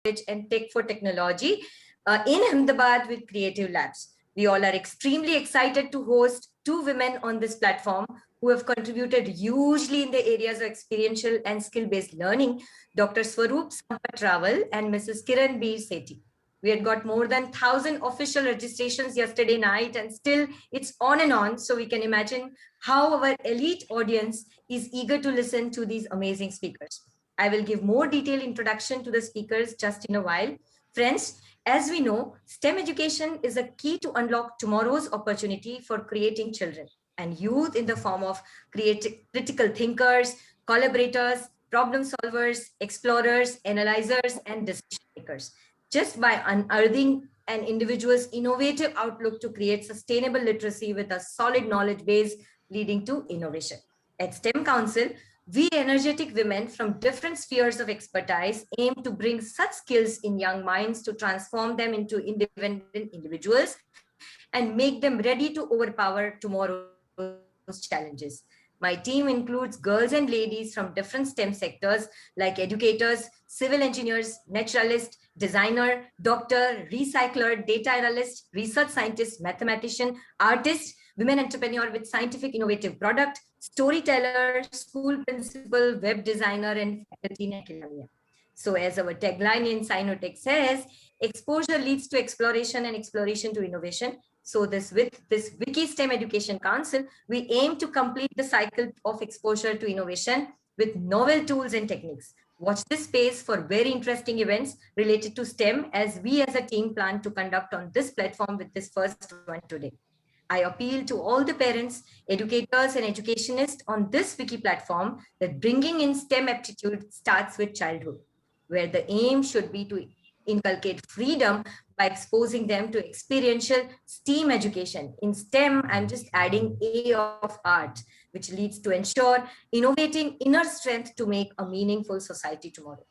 and Tech for Technology in Ahmedabad with Creative Labs. We all are extremely excited to host two women on this platform who have contributed hugely in the areas of experiential and skill-based learning, Dr. Swaroop Sampat Rawal and Mrs. Kiran Bir Sethi. We had got more than 1,000 official registrations yesterday night, and still it's on and on. So we can imagine how our elite audience is eager to listen to these amazing speakers. I will give more detailed introduction to the speakers just in a while. Friends, as we know, STEM education is a key to unlock tomorrow's opportunity for creating children and youth in the form of critical thinkers, collaborators, problem solvers, explorers, analyzers, and decision makers. Just by unearthing an individual's innovative outlook to create sustainable literacy with a solid knowledge base leading to innovation. At STEM Council, we energetic women from different spheres of expertise aim to bring such skills in young minds to transform them into independent individuals and make them ready to overpower tomorrow's challenges. My team includes girls and ladies from different STEM sectors like educators, civil engineers, naturalists, designer, doctor, recycler, data analyst, research scientist, mathematician, artist, women entrepreneur with scientific innovative product, storyteller, school principal, web designer, and faculty in academia. So as our tagline in SciKnowTech says, exposure leads to exploration and exploration to innovation. So with this WICCI STEM Education Council, we aim to complete the cycle of exposure to innovation with novel tools and techniques. Watch this space for very interesting events related to STEM as we as a team plan to conduct on this platform with this first one today. I appeal to all the parents, educators, and educationists on this wiki platform that bringing in STEM aptitude starts with childhood, where the aim should be to inculcate freedom by exposing them to experiential STEAM education. In STEM, I'm just adding A of art, which leads to ensure innovating inner strength to make a meaningful society tomorrow.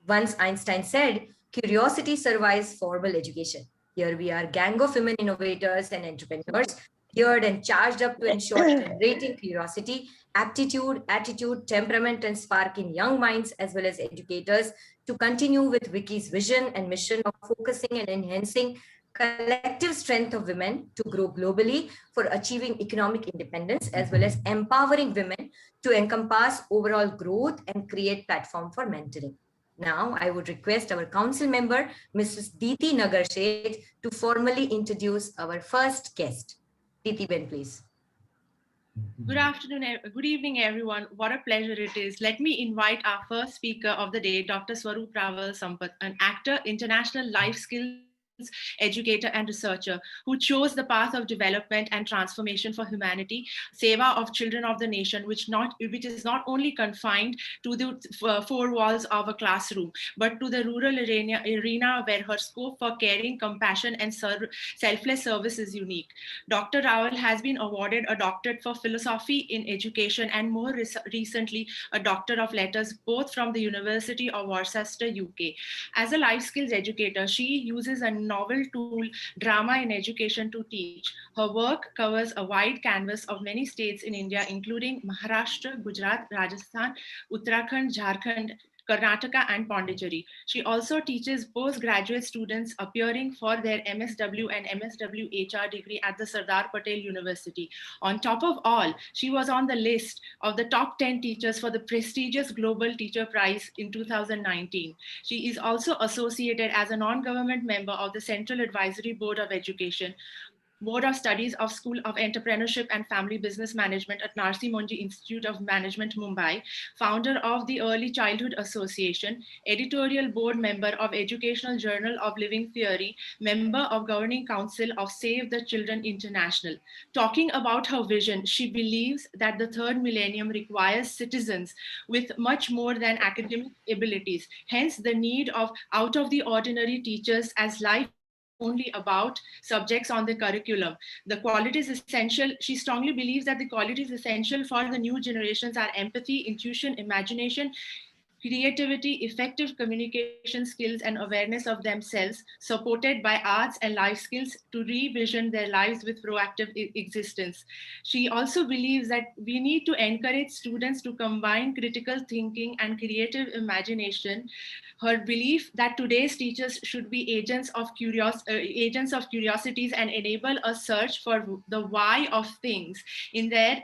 Once Einstein said, curiosity survives formal education. Here we are, gang of women innovators and entrepreneurs, geared and charged up to ensure generating curiosity, aptitude, attitude, temperament, and spark in young minds as well as educators to continue with WICCI's vision and mission of focusing and enhancing collective strength of women to grow globally for achieving economic independence as well as empowering women to encompass overall growth and create platform for mentoring. Now, I would request our council member, Mrs. Deeti Nagarsheth, to formally introduce our first guest. Deeti Ben, please. Good afternoon, good evening, everyone. What a pleasure it is. Let me invite our first speaker of the day, Dr. Swaroop Sampat, an actor, international life skills educator and researcher who chose the path of development and transformation for humanity, seva of children of the nation, which is not only confined to the four walls of a classroom, but to the rural arena where her scope for caring, compassion, and selfless service is unique. Dr. Rawal has been awarded a doctorate for philosophy in education and more recently a Doctor of Letters, both from the University of Worcester, UK. As a life skills educator, she uses a novel tool, drama in education, to teach. Her work covers a wide canvas of many states in India, including Maharashtra, Gujarat, Rajasthan, Uttarakhand, Jharkhand, Karnataka, and Pondicherry. She also teaches postgraduate students appearing for their MSW and MSW HR degree at the Sardar Patel University. On top of all, she was on the list of the top 10 teachers for the prestigious Global Teacher Prize in 2019. She is also associated as a non-government member of the Central Advisory Board of Education, Board of Studies of School of Entrepreneurship and Family Business Management at Narsi Monji Institute of Management, Mumbai, founder of the Early Childhood Association, editorial board member of Educational Journal of Living Theory, member of Governing Council of Save the Children International. Talking about her vision, she believes that the third millennium requires citizens with much more than academic abilities, hence the need of out-of-the-ordinary teachers as life only about subjects on the curriculum. The qualities essential, she strongly believes that the qualities essential for the new generations are empathy, intuition, imagination, creativity, effective communication skills, and awareness of themselves, supported by arts and life skills to revision their lives with proactive existence. She also believes that we need to encourage students to combine critical thinking and creative imagination. Her belief that today's teachers should be agents of curiosities and enable a search for the why of things in their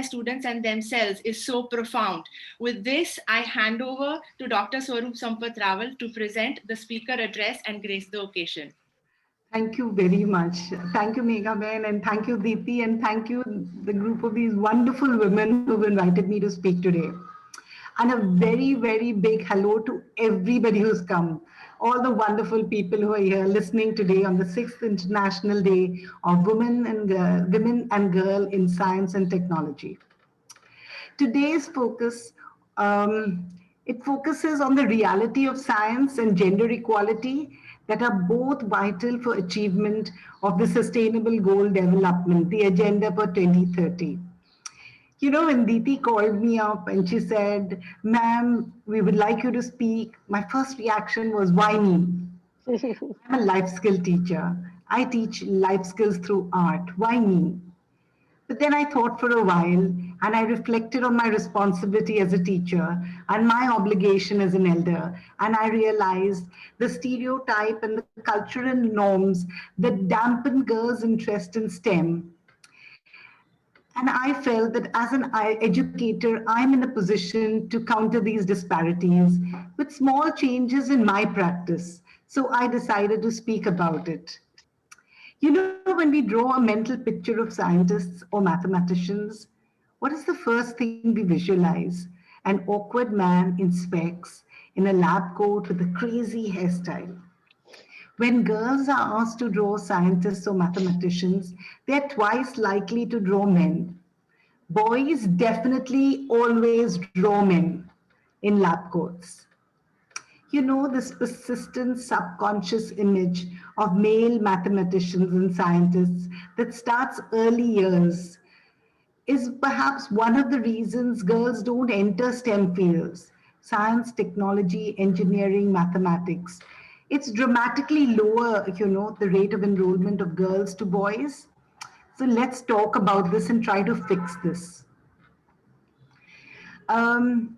students and themselves is so profound. With this, I hand over to Dr. Swaroop Sampat Rawal to present the speaker address and grace the occasion. Thank you very much. Thank you, Megha Ben, and thank you, Deeti, and thank you, the group of these wonderful women who've invited me to speak today. And a very, very big hello to everybody who's come, all the wonderful people who are here listening today on the 6th International Day of Women and Girl in Science and Technology. Today's focus, it focuses on the reality of science and gender equality that are both vital for achievement of the Sustainable Goal Development, the Agenda for 2030. You know, when Deeti called me up and she said, "Ma'am, we would like you to speak," my first reaction was, "Why me? I'm a life skill teacher. I teach life skills through art. Why me?" But then I thought for a while and I reflected on my responsibility as a teacher and my obligation as an elder. And I realized the stereotype and the cultural norms that dampen girls' interest in STEM. And I felt that as an educator, I'm in a position to counter these disparities with small changes in my practice. So I decided to speak about it. You know, when we draw a mental picture of scientists or mathematicians, what is the first thing we visualize? An awkward man in specs in a lab coat with a crazy hairstyle. When girls are asked to draw scientists or mathematicians, they're twice likely to draw men. Boys definitely always draw men in lab coats. You know, this persistent subconscious image of male mathematicians and scientists that starts early years is perhaps one of the reasons girls don't enter STEM fields: science, technology, engineering, mathematics. It's dramatically lower, you know, the rate of enrollment of girls to boys. So let's talk about this and try to fix this. Um,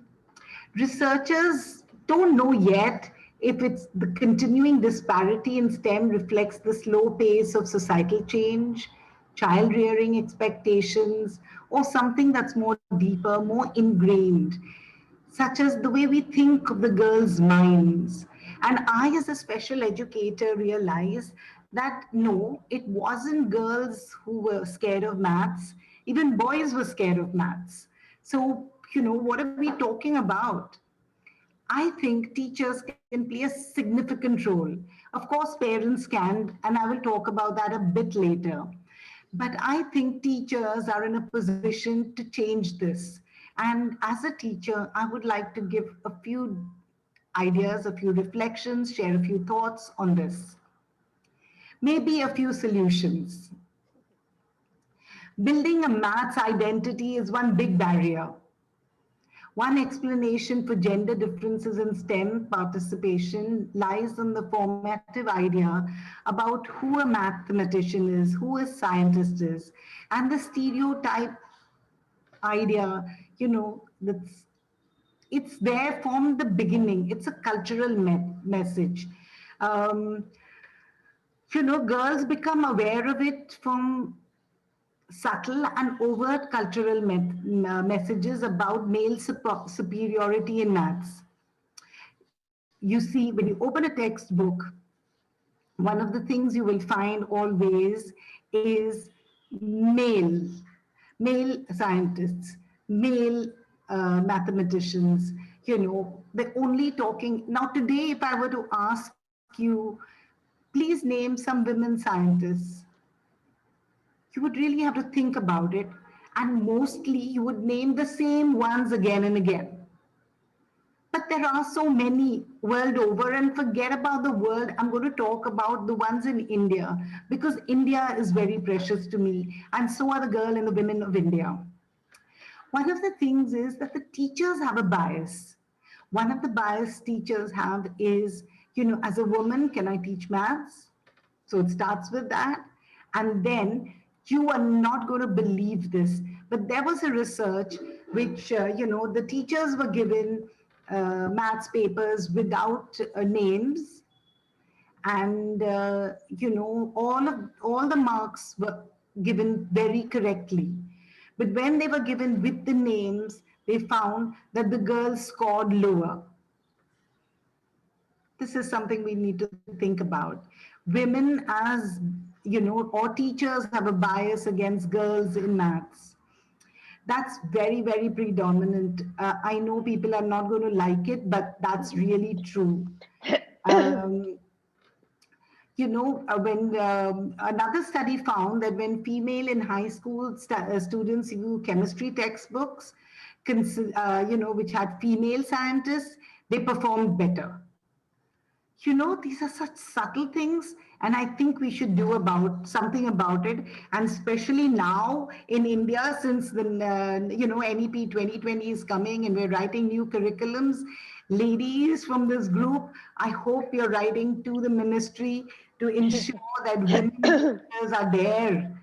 Researchers don't know yet if it's the continuing disparity in STEM reflects the slow pace of societal change, child rearing expectations, or something that's more deeper, more ingrained, such as the way we think of the girls' minds. And I, as a special educator, realized that no, it wasn't girls who were scared of maths, even boys were scared of maths. So, you know, what are we talking about? I think teachers can play a significant role. Of course, parents can, and I will talk about that a bit later. But I think teachers are in a position to change this. And as a teacher, I would like to give a few ideas, a few reflections, share a few thoughts on this. Maybe a few solutions. Building a maths identity is one big barrier. One explanation for gender differences in STEM participation lies in the formative idea about who a mathematician is, who a scientist is, and the stereotype idea, you know, it's there from the beginning. It's a cultural message. Um, you know, girls become aware of it from subtle and overt cultural messages about male superiority in maths. You see, when you open a textbook, one of the things you will find always is male, male scientists, male mathematicians. You know, they're only talking. Now, today, if I were to ask you, please name some women scientists, you would really have to think about it. And mostly you would name the same ones again and again. But there are so many world over, and forget about the world. I'm going to talk about the ones in India because India is very precious to me, and so are the girl and the women of India. One of the things is that the teachers have a bias. One of the bias teachers have is, as a woman, can I teach maths? So it starts with that. And then you are not going to believe this. But there was a research which, the teachers were given maths papers without names, and all the marks were given very correctly, but when they were given with the names, they found that the girls scored lower. This is something we need to think about. Women, as or teachers, have a bias against girls in maths. That's very, very predominant. I know people are not going to like it, but that's really true. um, when another study found that when female in high school students use chemistry textbooks, which had female scientists, they performed better. These are such subtle things, and I think we should do about something about it. And especially now in India, since the NEP 2020 is coming and we're writing new curriculums. Ladies from this group, I hope you're writing to the ministry to ensure that women teachers are there.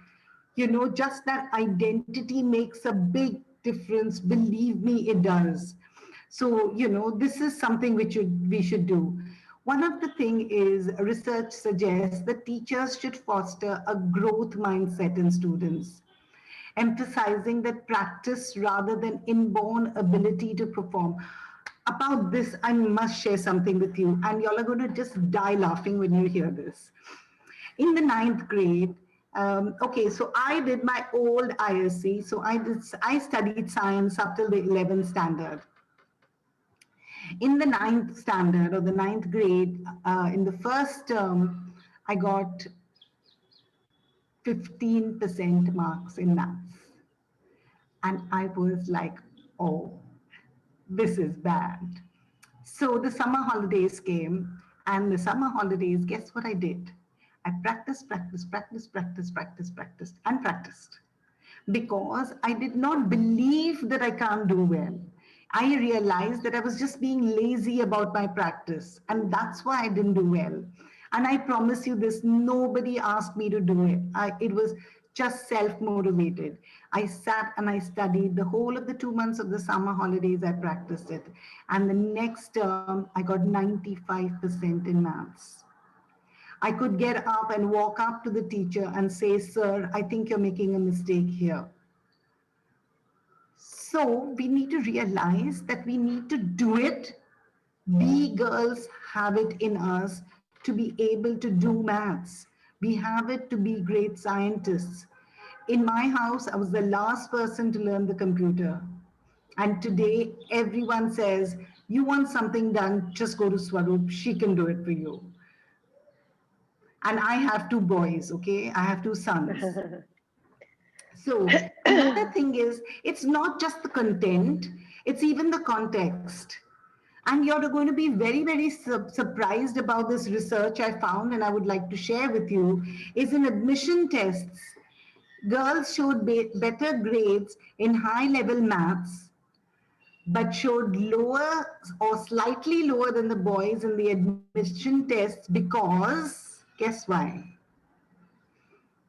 Just that identity makes a big difference. Believe me, it does. So, this is something which we should do. One of the thing is research suggests that teachers should foster a growth mindset in students, emphasizing that practice rather than inborn ability to perform. About this, I must share something with you, and y'all are going to just die laughing when you hear this. In the 9th grade, okay, so I did my old ISC, so I studied science up till the 11th standard. In the 9th standard or the 9th grade, in the first term, I got 15% marks in maths. And I was like, oh, this is bad. So the summer holidays came, and the summer holidays, guess what I did? I practiced, and practiced. Because I did not believe that I can't do well. I realized that I was just being lazy about my practice, and that's why I didn't do well. And I promise you this, nobody asked me to do it. It was just self-motivated. I sat and I studied the whole of the 2 months of the summer holidays. I practiced it. And the next term, I got 95% in maths. I could get up and walk up to the teacher and say, sir, I think you're making a mistake here. So we need to realize that we need to do it. We girls have it in us to be able to do maths. We have it to be great scientists. In my house, I was the last person to learn the computer. And today, everyone says, you want something done, just go to Swaroop. She can do it for you. And I have 2 boys, okay? I have 2 sons. So another thing is, it's not just the content, it's even the context. And you're going to be very, very surprised about this research I found, and I would like to share with you, is in admission tests, girls showed better grades in high-level maths, but showed lower or slightly lower than the boys in the admission tests because, guess why?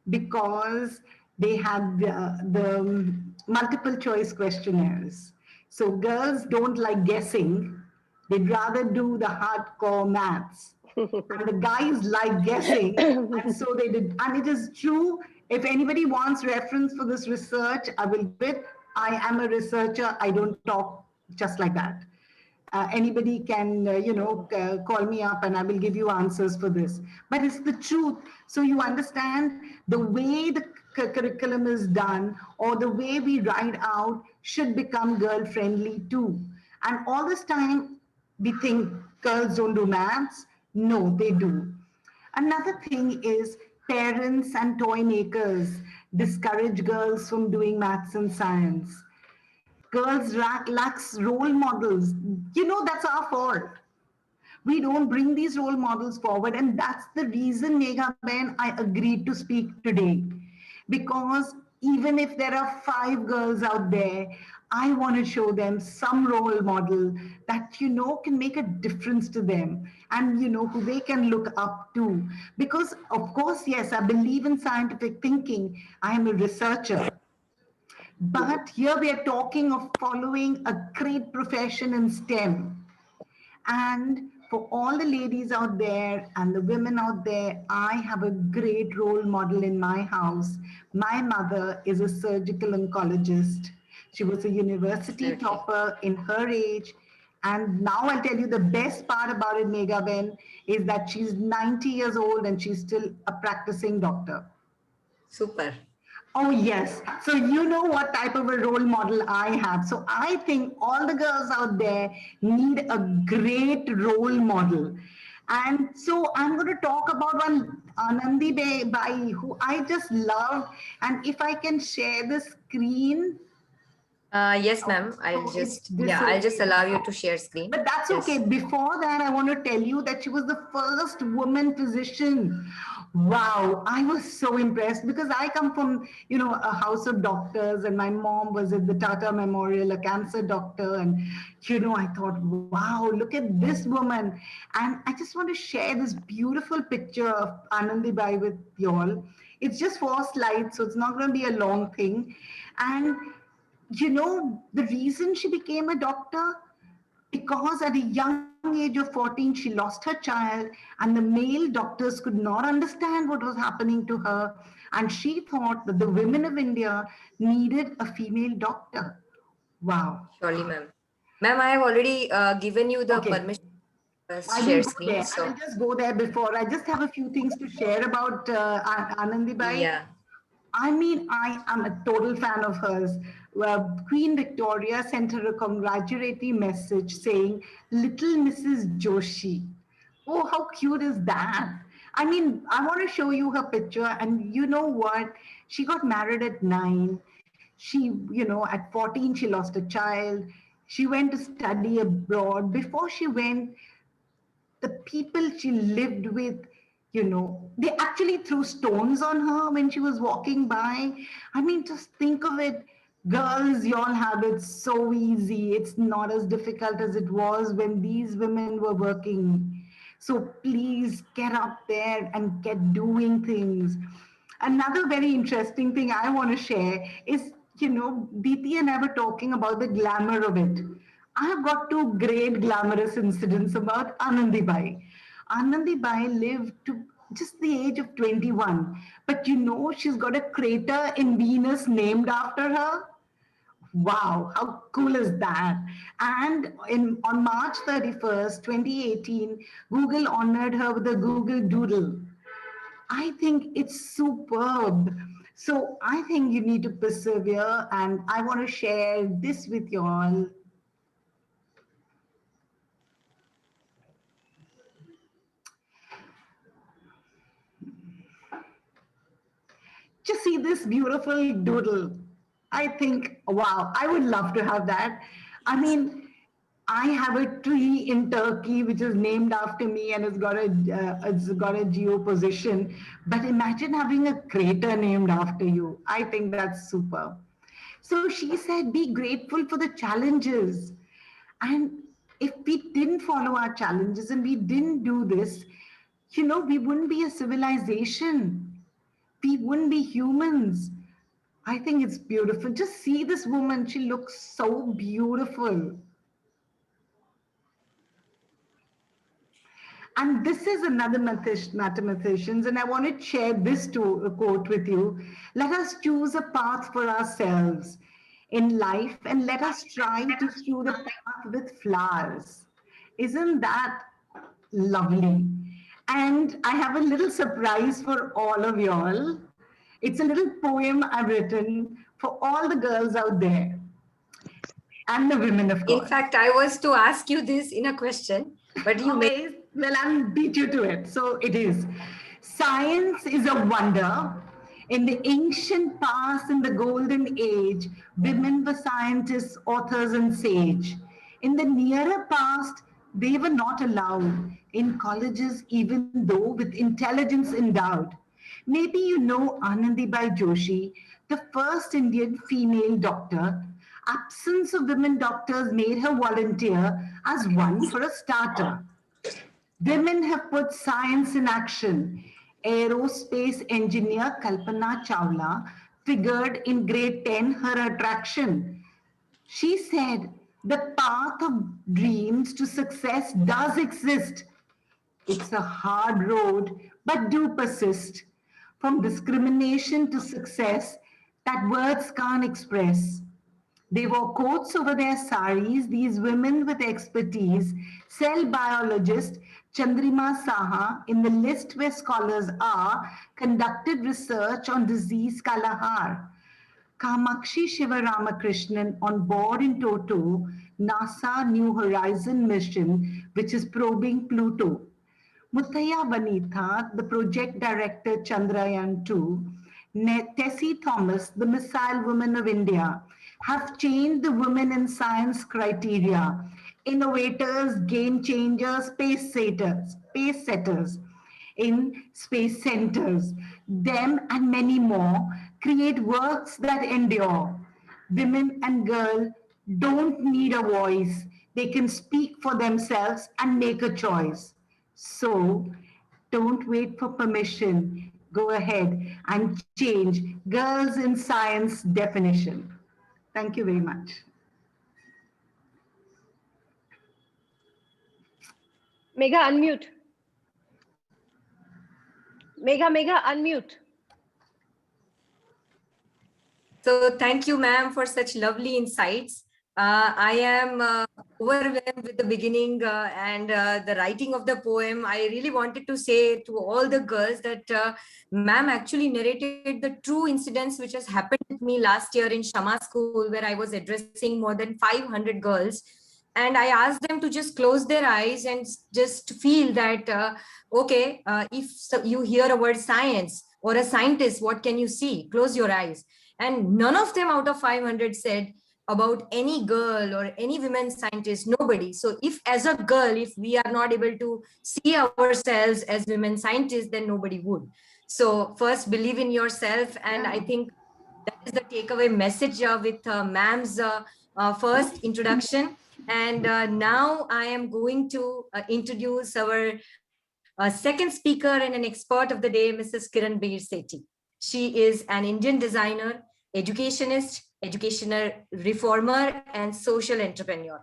Because they had the multiple choice questionnaires. So girls don't like guessing. They'd rather do the hardcore maths. And the guys like guessing. And so they did. And it is true. If anybody wants reference for this research, I will give it. I am a researcher. I don't talk just like that. Anybody can, call me up and I will give you answers for this. But it's the truth. So you understand the way the curriculum is done or the way we write out should become girl-friendly too. And all this time, we think girls don't do maths. No, they do. Another thing is parents and toy makers discourage girls from doing maths and science. Girls lacks role models. That's our fault. We don't bring these role models forward. And that's the reason, Megha Ben, I agreed to speak today. Because even if there are 5 girls out there, I want to show them some role model that, can make a difference to them and, who they can look up to. Because, of course, yes, I believe in scientific thinking. I am a researcher. But here we are talking of following a great profession in STEM. And for all the ladies out there and the women out there, I have a great role model in my house. My mother is a surgical oncologist. She was a university topper in her age. And now I'll tell you the best part about it, Megha Ben, is that she's 90 years old and she's still a practicing doctor. Super. Oh, yes. So you know what type of a role model I have. So I think all the girls out there need a great role model. And so I'm going to talk about one Anandi Bai, who I just love. And if I can share the screen. Yes, ma'am. I'll just allow you to share screen. But that's okay. Before that, I want to tell you that she was the first woman physician. Wow, I was so impressed because I come from, a house of doctors, and my mom was at the Tata Memorial, a cancer doctor. And, I thought, wow, look at this woman. And I just want to share this beautiful picture of Anandi Bai with you all. It's just 4 slides, so it's not going to be a long thing. And the reason she became a doctor, because at a young age of 14, she lost her child, and the male doctors could not understand what was happening to her. And she thought that the women of India needed a female doctor. Wow. Surely, ma'am. Ma'am, I have already given you the permission to share screen. So I'll just go there before. I just have a few things to share about Anandi Bai. Yeah. I mean, I am a total fan of hers. Queen Victoria sent her a congratulatory message saying, "Little Mrs. Joshi." Oh, how cute is that? I mean, I want to show you her picture. And you know what? She got married at 9. She, at 14, she lost a child. She went to study abroad. Before she went, the people she lived with, they actually threw stones on her when she was walking by. I mean, just think of it. Girls, you all have it so easy. It's not as difficult as it was when these women were working. So please get up there and get doing things. Another very interesting thing I want to share is, Deeti and I were talking about the glamour of it. I have got 2 great glamorous incidents about Anandi Bai. Anandi Bai lived to just the age of 21. But she's got a crater in Venus named after her. Wow, how cool is that? And on March 31st, 2018, Google honored her with a Google Doodle. I think it's superb. So I think you need to persevere, and I want to share this with you all. Just see this beautiful doodle. I think, wow, I would love to have that. I mean, I have a tree in Turkey which is named after me, and it's got a geo position. But imagine having a crater named after you. I think that's super. So she said, be grateful for the challenges. And if we didn't follow our challenges and we didn't do this, we wouldn't be a civilization. We wouldn't be humans. I think it's beautiful. Just see this woman. She looks so beautiful. And this is another mathematicians, and I want to share this quote with you. Let us choose a path for ourselves in life, and let us try to strew the path with flowers. Isn't that lovely? And I have a little surprise for all of y'all. It's a little poem I've written for all the girls out there. And the women, of course. In fact, I was to ask you this in a question, but you may. Well, I'll beat you to it. So it is. Science is a wonder. In the ancient past, in the golden age, women were scientists, authors, and sage. In the nearer past, they were not allowed in colleges, even though with intelligence endowed. Maybe you know Anandi Bai Joshi, the first Indian female doctor. Absence of women doctors made her volunteer as one for a starter. Women have put science in action. Aerospace engineer Kalpana Chawla figured in grade 10 her attraction. She said, the path of dreams to success does exist. It's a hard road, but do persist. From discrimination to success that words can't express. They wore coats over their saris, these women with expertise. Cell biologist Chandrima Saha, in the list where scholars are, conducted research on disease Kalahar. Kamakshi Shivaramakrishnan on board in toto, NASA New Horizon mission, which is probing Pluto. Muthaiya Vanitha, the project director Chandrayaan 2, Tessie Thomas, the Missile Woman of India, have changed the women in science criteria. Innovators, game changers, space setters in space centers. Them and many more create works that endure. Women and girls don't need a voice. They can speak for themselves and make a choice. So don't wait for permission. Go ahead and change girls in science definition. Thank you very much. Megha, unmute. Megha, unmute. So thank you, ma'am, for such lovely insights. I am overwhelmed with the beginning and the writing of the poem. I really wanted to say to all the girls that ma'am actually narrated the true incidents which has happened with me last year in Shama School, where I was addressing more than 500 girls. And I asked them to just close their eyes and just feel that, okay, if you hear a word science or a scientist, what can you see? Close your eyes. And none of them out of 500 said about any girl or any women scientist, nobody. So if as a girl, if we are not able to see ourselves as women scientists, then nobody would. So first, believe in yourself. And I think that is the takeaway message with ma'am's first introduction. And now I am going to introduce our second speaker and an expert of the day, Mrs. Kiran Bir Sethi. She is an Indian designer, educationist, educational reformer, and social entrepreneur.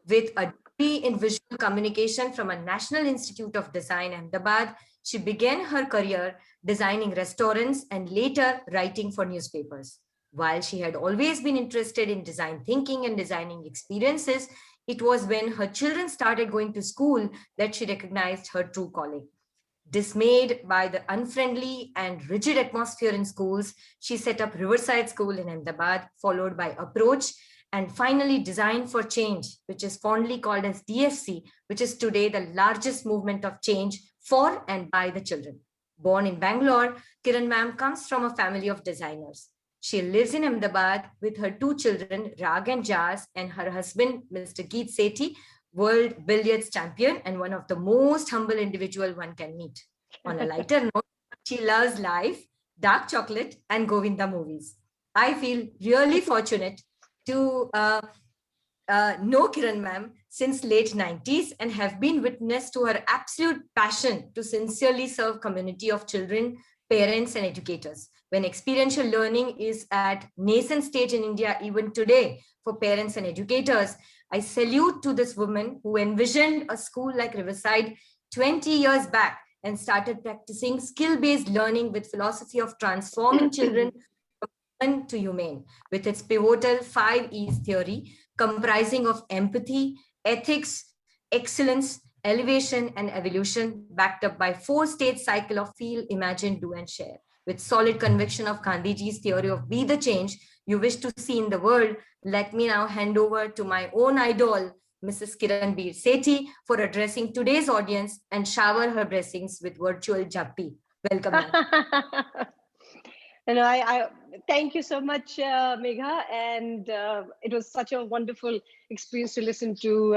With a degree in visual communication from a National Institute of Design, Ahmedabad, she began her career designing restaurants and later writing for newspapers. While she had always been interested in design thinking and designing experiences, it was when her children started going to school that she recognized her true calling. Dismayed by the unfriendly and rigid atmosphere in schools, she set up Riverside School in Ahmedabad, followed by Approach, and finally Design for Change, which is fondly called as DFC, which is today the largest movement of change for and by the children. Born in Bangalore, Kiran ma'am comes from a family of designers. She lives in Ahmedabad with her two children, Rag and Jazz, and her husband, Mr. Deeti Sethi, world billiards champion and one of the most humble individual one can meet. On a lighter note, she loves life, dark chocolate, and Govinda movies. I feel really fortunate to know Kiran ma'am since late 90s and have been witness to her absolute passion to sincerely serve community of children, parents, and educators. When experiential learning is at nascent stage in India, even today, for parents and educators, I salute to this woman who envisioned a school like Riverside 20 years back and started practicing skill-based learning with philosophy of transforming children from human to humane, with its pivotal 5 E's theory comprising of empathy, ethics, excellence, elevation, and evolution, backed up by 4-stage cycle of feel, imagine, do, and share. With solid conviction of Gandhiji's theory of be the change you wish to see in the world, let me now hand over to my own idol, Mrs. Kiran Bir Sethi, for addressing today's audience and shower her blessings with virtual jappi. Welcome. I thank you so much, Megha, and it was such a wonderful experience to listen to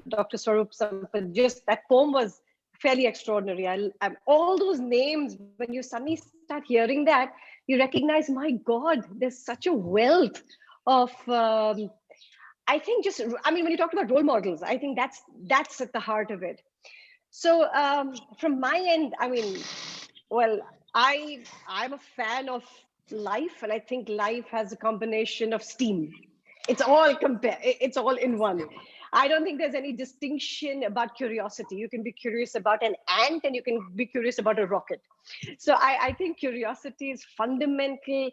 Dr. Swaroop Sampat. Just that poem was fairly extraordinary. All those names, when you suddenly start hearing that, you recognize, my God, there's such a wealth of I think just, I mean, when you talked about role models, I think that's at the heart of it. So from my end, I mean, well, I'm a fan of life, and I think life has a combination of steam. It's all in one. I don't think there's any distinction about curiosity. You can be curious about an ant, and you can be curious about a rocket. So I think curiosity is fundamental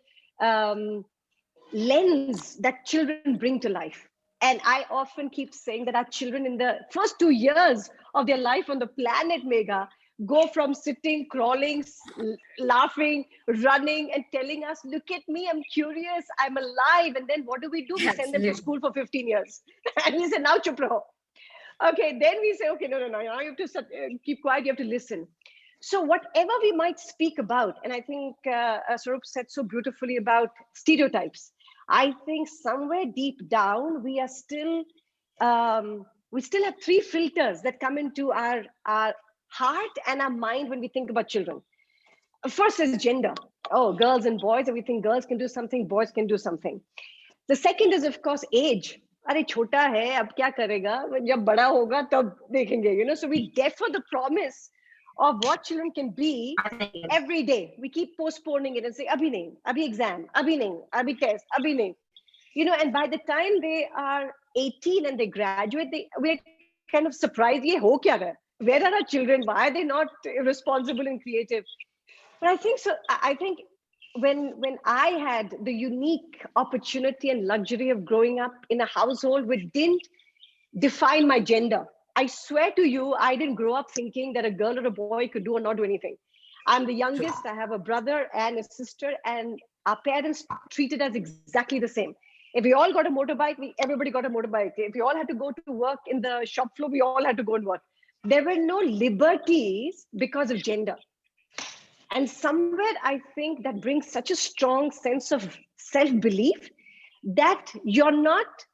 lens that children bring to life. And I often keep saying that our children in the first 2 years of their life on the planet, Megha, go from sitting, crawling, laughing, running, and telling us, look at me, I'm curious, I'm alive. And then what do? We send them to Absolutely. school for 15 years. And we say, now chup raho. Okay, then we say, okay, no, now you have to keep quiet, you have to listen. So whatever we might speak about, and I think Swaroop said so beautifully about stereotypes, I think somewhere deep down, we still have three filters that come into our heart and our mind when we think about children. First is gender. Oh, girls and boys, and we think girls can do something, boys can do something. The second is, of course, age. अरे छोटा है, अब क्या करेगा? जब बड़ा होगा तब देखेंगे. So we defer the promise of what children can be every day. We keep postponing it and say, abhi nahi, abhi exam, abhi nahi, abhi test, abhi nahi. And by the time they are 18 and they graduate, we're kind of surprised, ye ho kya raha hai? Where are our children? Why are they not responsible and creative? But I think so. I think when I had the unique opportunity and luxury of growing up in a household which didn't define my gender, I swear to you, I didn't grow up thinking that a girl or a boy could do or not do anything. I'm the youngest. I have a brother and a sister, and our parents treated us exactly the same. If we all got a motorbike, everybody got a motorbike. If we all had to go to work in the shop floor, we all had to go and work. There were no liberties because of gender. And somewhere I think that brings such a strong sense of self-belief that you're not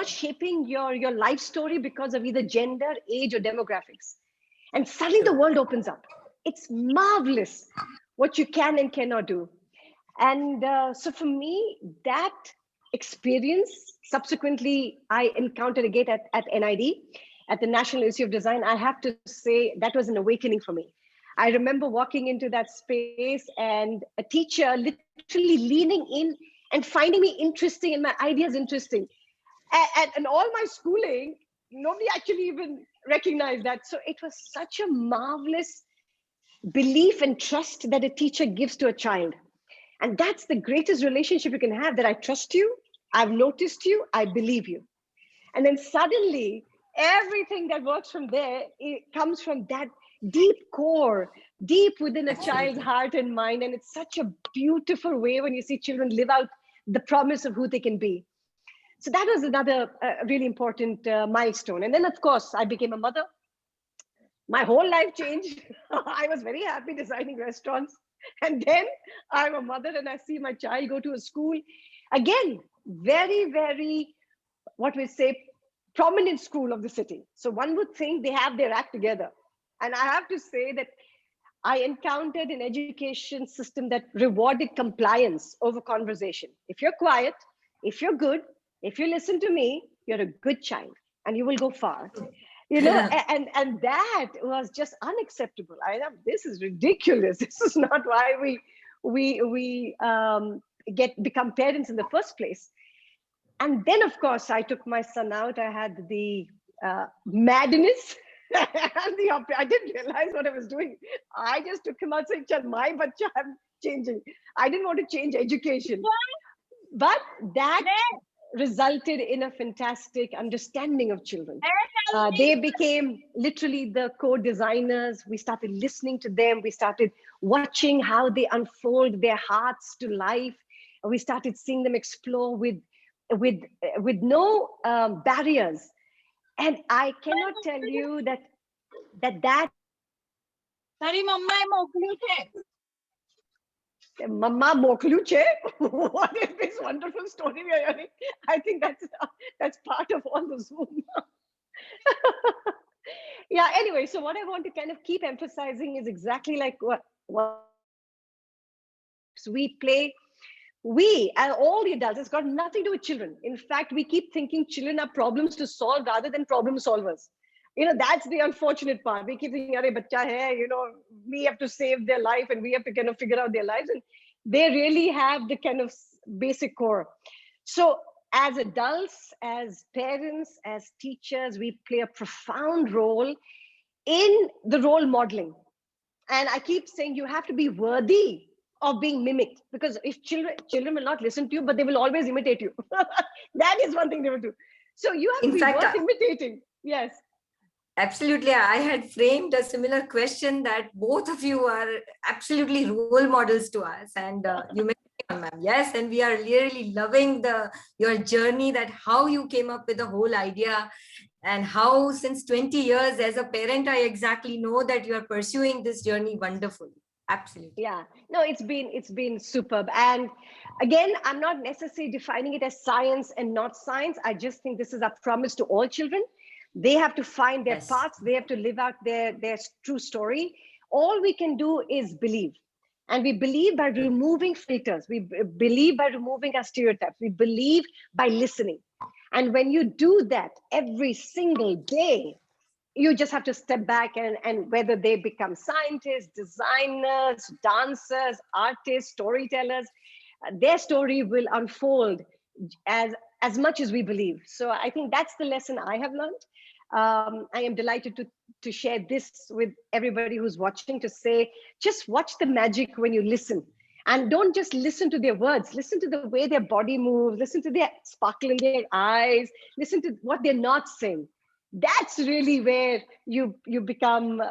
shaping your life story because of either gender, age, or demographics. And suddenly the world opens up. It's marvelous what you can and cannot do. And so for me, that experience, subsequently, I encountered again at NID, at the National Institute of Design. I have to say that was an awakening for me. I remember walking into that space and a teacher literally leaning in and finding me interesting and my ideas interesting. And all my schooling, nobody actually even recognized that. So it was such a marvelous belief and trust that a teacher gives to a child. And that's the greatest relationship you can have, that I trust you, I've noticed you, I believe you. And then suddenly, everything that works from there, it comes from that deep core, deep within a child's heart and mind. And it's such a beautiful way when you see children live out the promise of who they can be. So that was another really important milestone. And then, of course, I became a mother. My whole life changed. I was very happy designing restaurants. And then I'm a mother and I see my child go to a school. Again, very, very, what we say, prominent school of the city. So one would think they have their act together. And I have to say that I encountered an education system that rewarded compliance over conversation. If you're quiet, if you're good, if you listen to me, you're a good child and you will go far. And that was just unacceptable. I thought, this is ridiculous. This is not why we become parents in the first place. And then, of course, I took my son out. I had the madness. I didn't realize what I was doing. I just took him out saying, "Chal, my bacha, I'm changing." I didn't want to change education. But that resulted in a fantastic understanding of children. They became literally the co-designers. We started listening to them. We started watching how they unfold their hearts to life. We started seeing them explore with no barriers. And I cannot tell you that. Sorry, Mama, Mama moklu che? What is this wonderful story we are hearing? I think that's part of all the Zoom. Yeah, anyway, so what I want to kind of keep emphasizing is exactly like what we play We and all the adults, it's got nothing to do with children. In fact, we keep thinking children are problems to solve rather than problem solvers. That's the unfortunate part. We keep thinking, "Arey, bacha hai," we have to save their life and we have to kind of figure out their lives. And they really have the kind of basic core. So as adults, as parents, as teachers, we play a profound role in the role modeling. And I keep saying you have to be worthy of being mimicked, because if children will not listen to you, but they will always imitate you. That is one thing they will do. So you have to be worth imitating. Yes. Absolutely. I had framed a similar question that both of you are absolutely role models to us. And you mentioned, ma'am, yes, and we are really loving your journey, that how you came up with the whole idea, and how since 20 years as a parent, I exactly know that you are pursuing this journey wonderfully. Absolutely. Yeah, no, it's been superb. And again, I'm not necessarily defining it as science and not science. I just think this is a promise to all children. They have to find their paths. They have to live out their true story. All we can do is believe. And we believe by removing filters. We believe by removing our stereotypes. We believe by listening. And when you do that every single day, you just have to step back, and whether they become scientists, designers, dancers, artists, storytellers, their story will unfold as much as we believe. So I think that's the lesson I have learned. I am delighted to share this with everybody who's watching, to say, just watch the magic when you listen. And don't just listen to their words, listen to the way their body moves, listen to their sparkle in their eyes, listen to what they're not saying. That's really where you become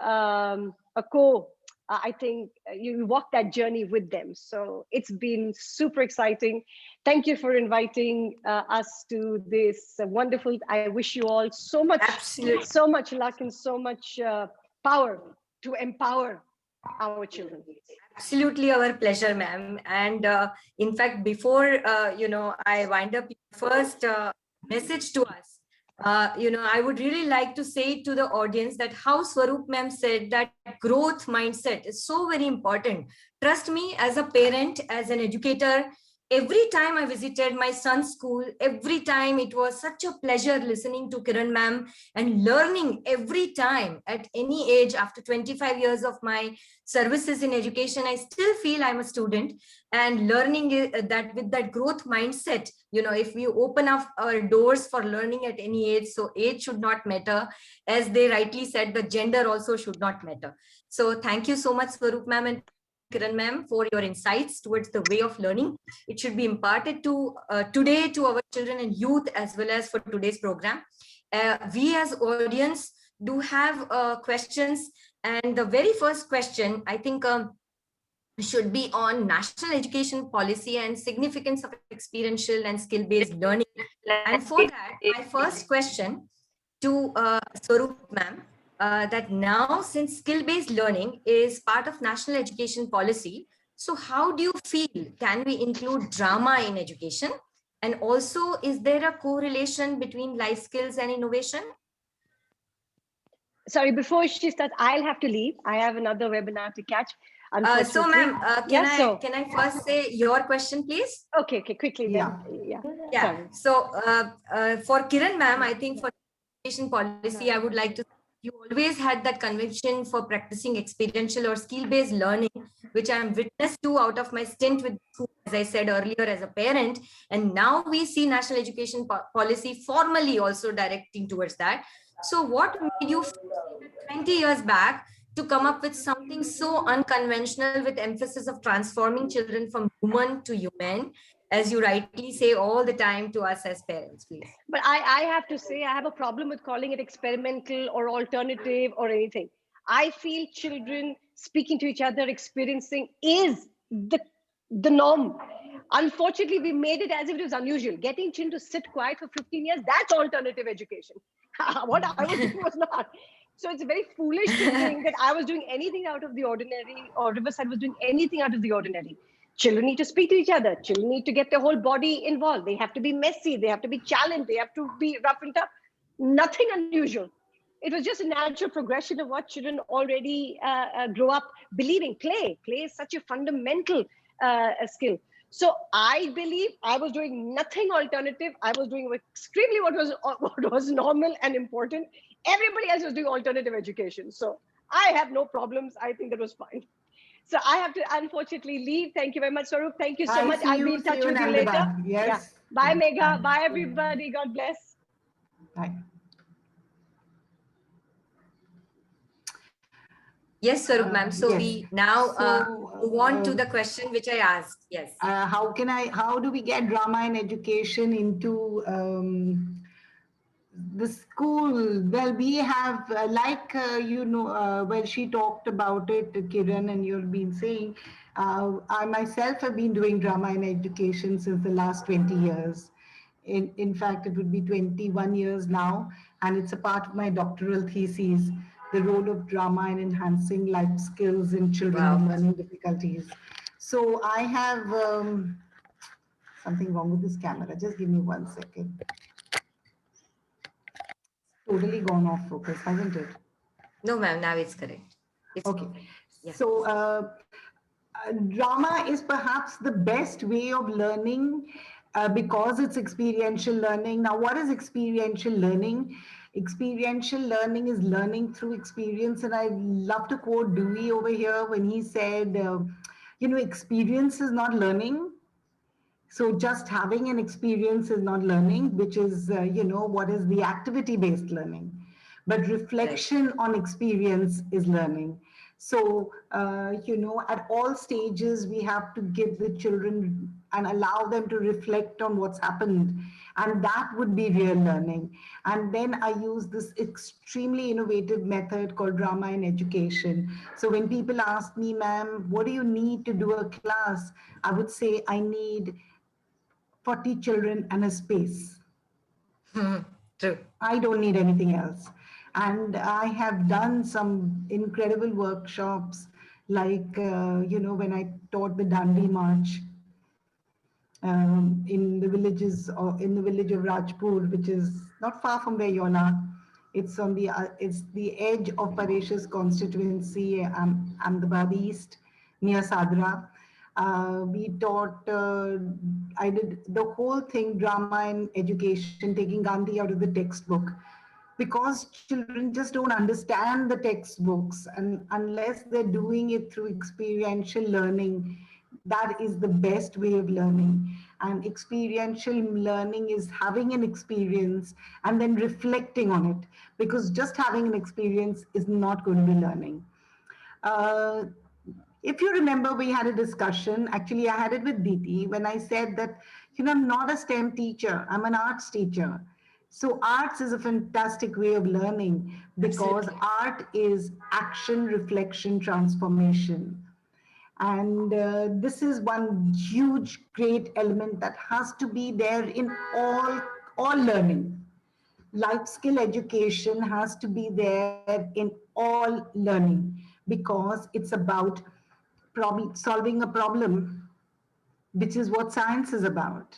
I think you walk that journey with them. So it's been super exciting. Thank you for inviting us to this wonderful. I wish you all so much, so much luck and so much power to empower our children. Absolutely our pleasure, ma'am. And in fact, before, I wind up your first message to us, I would really like to say to the audience that how Swaroop ma'am said that growth mindset is so very important. Trust me, as a parent, as an educator, every time I visited my son's school, every time it was such a pleasure listening to Kiran ma'am and learning every time at any age. After 25 years of my services in education, I still feel I'm a student, and learning that with that growth mindset, if we open up our doors for learning at any age, so age should not matter. As they rightly said, the gender also should not matter. So thank you so much, Swaroop ma'am and Kiran ma'am, for your insights towards the way of learning. It should be imparted to today to our children and youth, as well as for today's program. We as audience do have questions, and the very first question, I think, should be on national education policy and significance of experiential and skill-based learning. And for that, my first question to Swaroop ma'am, that now, since skill-based learning is part of national education policy, so how do you feel, can we include drama in education? And also, is there a correlation between life skills and innovation? Sorry, before she starts, I'll have to leave. I have another webinar to catch. So ma'am, can I first say your question, please? Okay, quickly then. Yeah. So for Kiran ma'am, I think for education policy, I would like to, you always had that conviction for practicing experiential or skill-based learning, which I'm witness to out of my stint with school, as I said earlier, as a parent. And now we see national education policy formally also directing towards that. So what made you 20 years back to come up with something so unconventional, with emphasis of transforming children from human to human, as you rightly say all the time to us as parents, please? But I have to say, I have a problem with calling it experimental or alternative or anything. I feel children speaking to each other, experiencing is the norm. Unfortunately, we made it as if it was unusual. Getting children to sit quiet for 15 years, that's alternative education. What I was doing was not. So it's very foolish to think that I was doing anything out of the ordinary, or Riverside was doing anything out of the ordinary. Children need to speak to each other. Children need to get their whole body involved. They have to be messy. They have to be challenged. They have to be rough and tough. Nothing unusual. It was just a natural progression of what children already grow up believing. Play is such a fundamental skill. So I believe I was doing nothing alternative. I was doing extremely what was normal and important. Everybody else was doing alternative education. So I have no problems. I think that was fine. So I have to unfortunately leave. Thank you very much, Swaroop. Thank you so Bye. much. I'll be in See touch you in with you later. Ahmedabad. Yeah. Yes. Bye, Megha. Bye. Bye, everybody. God bless. Bye. Yes, Swaroop ma'am. So Yes. we now So, move on to the question which I asked. Yes. how do we get drama in education into the school? Well, we have, well, she talked about it, Kiran, and you've been saying, I myself have been doing drama in education since the last 20 years. In fact, it would be 21 years now, and it's a part of my doctoral thesis, the role of drama in enhancing life skills in children with Wow. learning difficulties. So I have something wrong with this camera. Just give me 1 second. Totally gone off focus, hasn't it? No, ma'am. Now it's correct. It's Okay. perfect. Yeah. So drama is perhaps the best way of learning because it's experiential learning. Now, what is experiential learning? Experiential learning is learning through experience. And I love to quote Dewey over here when he said, experience is not learning. So just having an experience is not learning, which is, what is the activity-based learning. But reflection on experience is learning. So, at all stages, we have to give the children and allow them to reflect on what's happened. And that would be real learning. And then I use this extremely innovative method called drama in education. So when people ask me, ma'am, what do you need to do a class? I would say, I need 40 children and a space. True. I don't need anything else. And I have done some incredible workshops, like, when I taught the Dandi March in the villages, or in the village of Rajpur, which is not far from where you're now. It's the edge of Paresh's constituency, Ahmedabad East, near Sadra. We taught, I did the whole thing, drama in education, taking Gandhi out of the textbook, because children just don't understand the textbooks, and unless they're doing it through experiential learning, that is the best way of learning. And experiential learning is having an experience and then reflecting on it, because just having an experience is not going to be learning. uh, if you remember, we had a discussion. Actually, I had it with Deeti when I said that, I'm not a STEM teacher, I'm an arts teacher. So, arts is a fantastic way of learning, because Absolutely. art is action, reflection, transformation. And this is one huge, great element that has to be there in all learning. Life skill education has to be there in all learning, because it's about solving a problem, which is what science is about.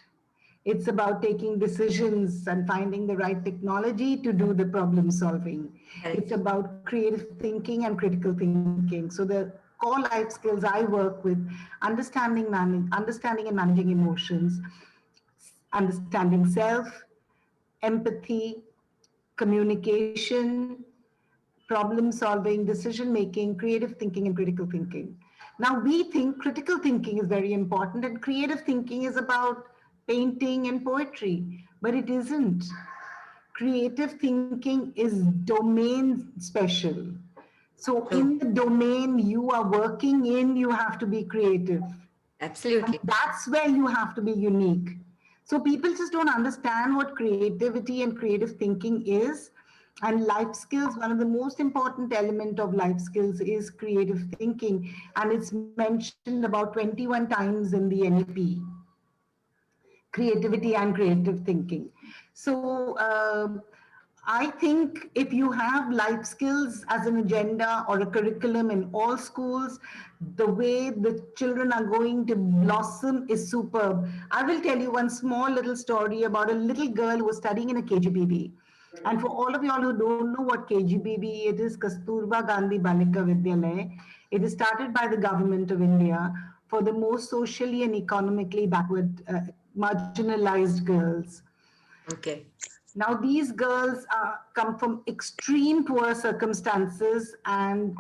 It's about taking decisions and finding the right technology to do the problem solving. Correct. It's about creative thinking and critical thinking. So the core life skills I work with: understanding and managing emotions, understanding self, empathy, communication, problem solving, decision making, creative thinking, and critical thinking. Now, we think critical thinking is very important, and creative thinking is about painting and poetry, but it isn't. Creative thinking is domain special. So, True. in the domain you are working in, you have to be creative. And Absolutely. that's where you have to be unique. So people just don't understand what creativity and creative thinking is. And life skills, one of the most important element of life skills is creative thinking. And it's mentioned about 21 times in the NEP, creativity and creative thinking. So I think if you have life skills as an agenda or a curriculum in all schools, the way the children are going to blossom is superb. I will tell you one small little story about a little girl who was studying in a KGBB. And for all of y'all who don't know what KGBB, it is Kasturba Gandhi Balika Vidyalaya. It is started by the government of India for the most socially and economically backward, marginalized girls. Okay. Now, these girls come from extreme poor circumstances and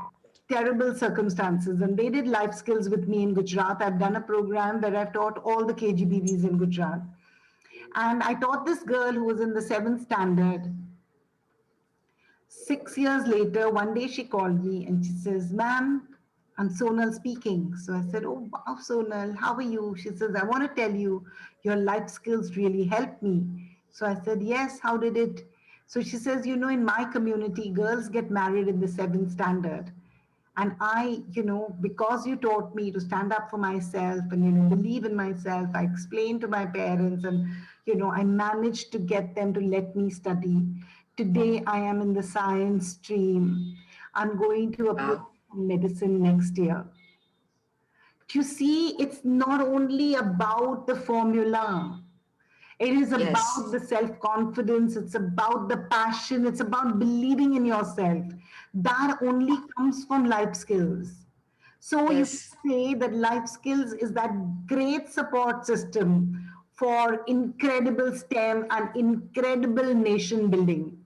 terrible circumstances. And they did life skills with me in Gujarat. I've done a program where I've taught all the KGBVs in Gujarat. And I taught this girl who was in the 7th standard. 6 years later, one day she called me and she says, "Ma'am, I'm Sonal speaking." So I said, "Oh, wow, Sonal, how are you?" She says, "I want to tell you, your life skills really helped me." So I said, "Yes, how did it?" So she says, "In my community, girls get married in the 7th standard. And I, because you taught me to stand up for myself and, believe in myself, I explained to my parents and, I managed to get them to let me study. Today, I am in the science stream. I'm going to apply medicine next year." You see, it's not only about the formula. It is Yes. about the self-confidence. It's about the passion. It's about believing in yourself. That only comes from life skills. So you Yes. can say that life skills is that great support system for incredible STEM and incredible nation building.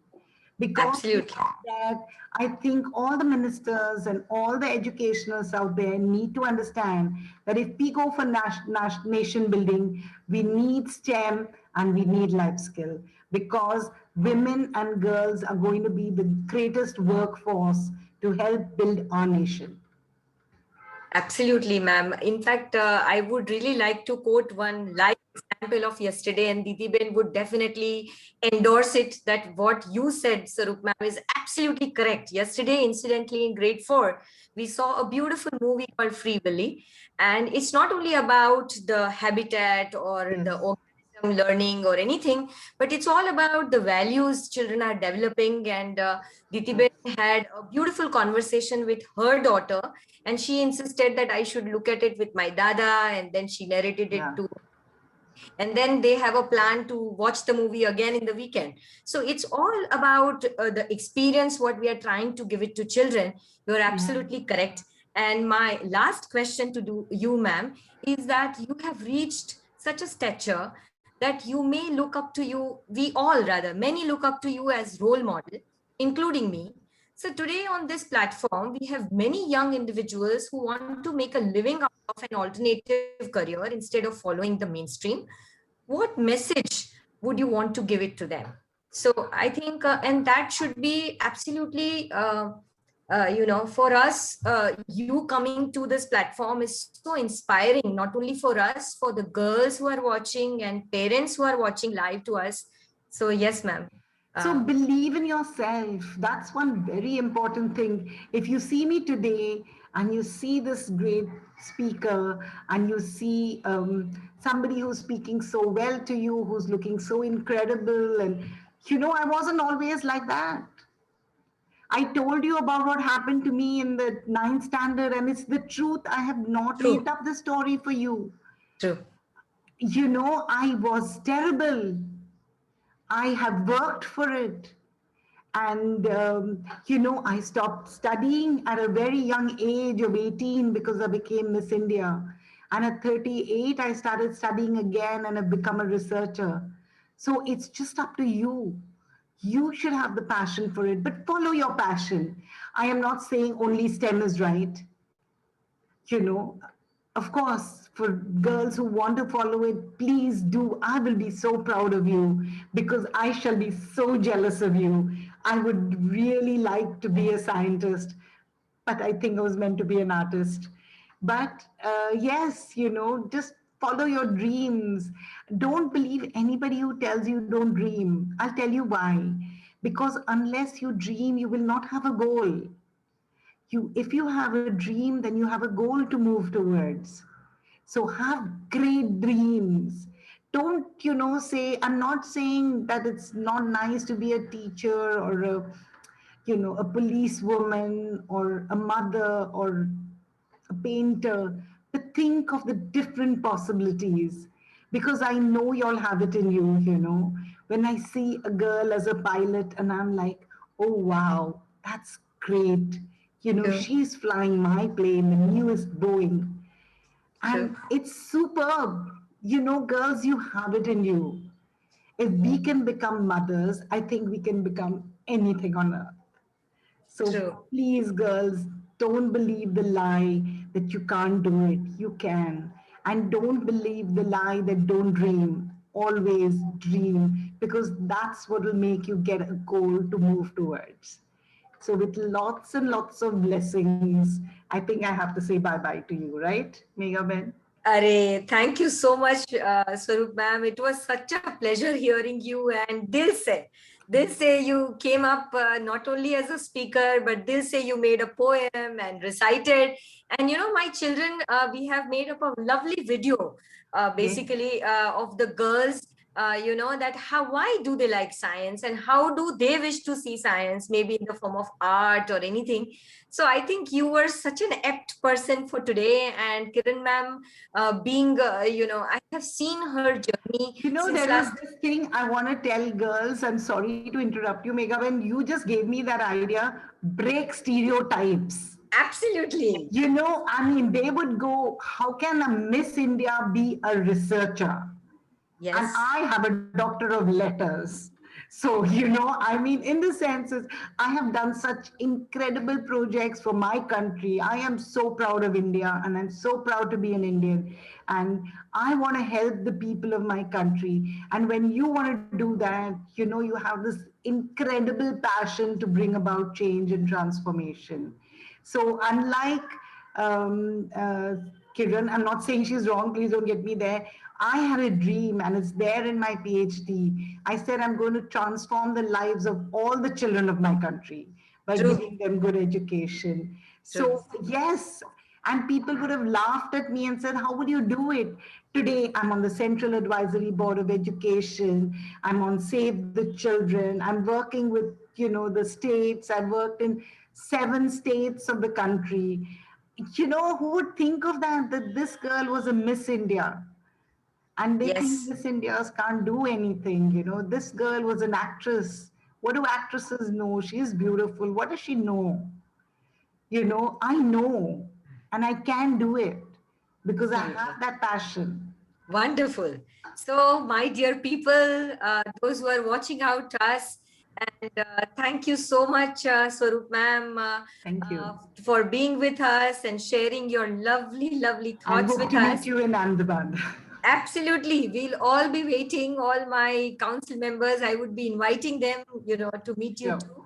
Because Absolutely. that, I think all the ministers and all the educationalists out there need to understand that if we go for nation building, we need STEM and we need life skill, because women and girls are going to be the greatest workforce to help build our nation. Absolutely, ma'am. In fact, I would really like to quote one live example of yesterday, and Didi Ben would definitely endorse it, that what you said, Swaroop ma'am, is absolutely correct. Yesterday, incidentally, in grade 4, we saw a beautiful movie called Free Willy. And it's not only about the habitat or the organism learning or anything, but it's all about the values children are developing. And Diti Ben had a beautiful conversation with her daughter, and she insisted that I should look at it with my dada, and then she narrated it to, and then they have a plan to watch the movie again in the weekend. So it's all about the experience, what we are trying to give it to children. You're absolutely correct. And my last question to you, ma'am, is that you have reached such a stature that you may look up to you, we all rather, many look up to you as role model, including me. So today on this platform, we have many young individuals who want to make a living out of an alternative career instead of following the mainstream. What message would you want to give it to them? So I think, and that should be absolutely, for us, you coming to this platform is so inspiring, not only for us, for the girls who are watching and parents who are watching live to us. So yes, ma'am. So believe in yourself. That's one very important thing. If you see me today and you see this great speaker and you see somebody who's speaking so well to you, who's looking so incredible, and I wasn't always like that. I told you about what happened to me in the 9th standard, and it's the truth. I have not made up the story for you. True. I was terrible. I have worked for it. And, I stopped studying at a very young age of 18 because I became Miss India. And at 38, I started studying again and have become a researcher. So it's just up to you. You should have the passion for it, but follow your passion. I am not saying only STEM is right. you know, of course, for girls who want to follow it, please do. I will be so proud of you because I shall be so jealous of you. I would really like to be a scientist, but I think I was meant to be an artist. But yes, just follow your dreams. Don't believe anybody who tells you don't dream. I'll tell you why. Because unless you dream, you will not have a goal. If you have a dream, then you have a goal to move towards. So have great dreams. Don't say, I'm not saying that it's not nice to be a teacher or a policewoman or a mother or a painter, but think of the different possibilities, because I know you all have it in you. When I see a girl as a pilot and I'm like, oh wow, that's great. Yeah. She's flying my plane, the newest Boeing. And it's superb. You know, girls, you have it in you. If we can become mothers, I think we can become anything on earth. So True. please, girls, don't believe the lie that you can't do it. You can. And don't believe the lie that don't dream. Always dream, because that's what will make you get a goal to move towards. So, with lots and lots of blessings, I think I have to say bye bye to you, right, Megha Ben? Arey, thank you so much, Swaroop ma'am. It was such a pleasure hearing you. And Dil Se, you came up not only as a speaker, but Dil Se, you made a poem and recited. And you know, my children, we have made up a lovely video, basically of the girls. You know that why do they like science and how do they wish to see science, maybe in the form of art or anything. So I think you were such an apt person for today. And Kiran ma'am, being, I have seen her journey You know, since there was last. this thing I want to tell girls. I'm sorry to interrupt you, Megha. When you just gave me that idea, break stereotypes. Absolutely. You know, I mean, they would go, how can a Miss India be a researcher? And Yes. I have a doctor of letters. So, I mean, in the senses, I have done such incredible projects for my country. I am so proud of India and I'm so proud to be an Indian. And I want to help the people of my country. And when you want to do that, you have this incredible passion to bring about change and transformation. So, unlike Kiran, I'm not saying she's wrong, please don't get me there. I had a dream, and it's there in my PhD. I said I'm going to transform the lives of all the children of my country by True. giving them good education. True. So, yes, and people would have laughed at me and said, how would you do it? Today, I'm on the Central Advisory Board of Education. I'm on Save the Children. I'm working with, the states. I've worked in 7 states of the country. Who would think of that this girl was a Miss India? And they think Yes. Miss Indias can't do anything. This girl was an actress. What do actresses know? She's beautiful. What does she know? I know, and I can do it because I have that passion. Wonderful. So, my dear people, those who are watching out to us, and thank you so much, Swaroop ma'am, Thank you. for being with us and sharing your lovely, lovely I thoughts hope with to us. meet you in Ahmedabad. Absolutely. We'll all be waiting. All my council members, I would be inviting them, to meet you Sure. too.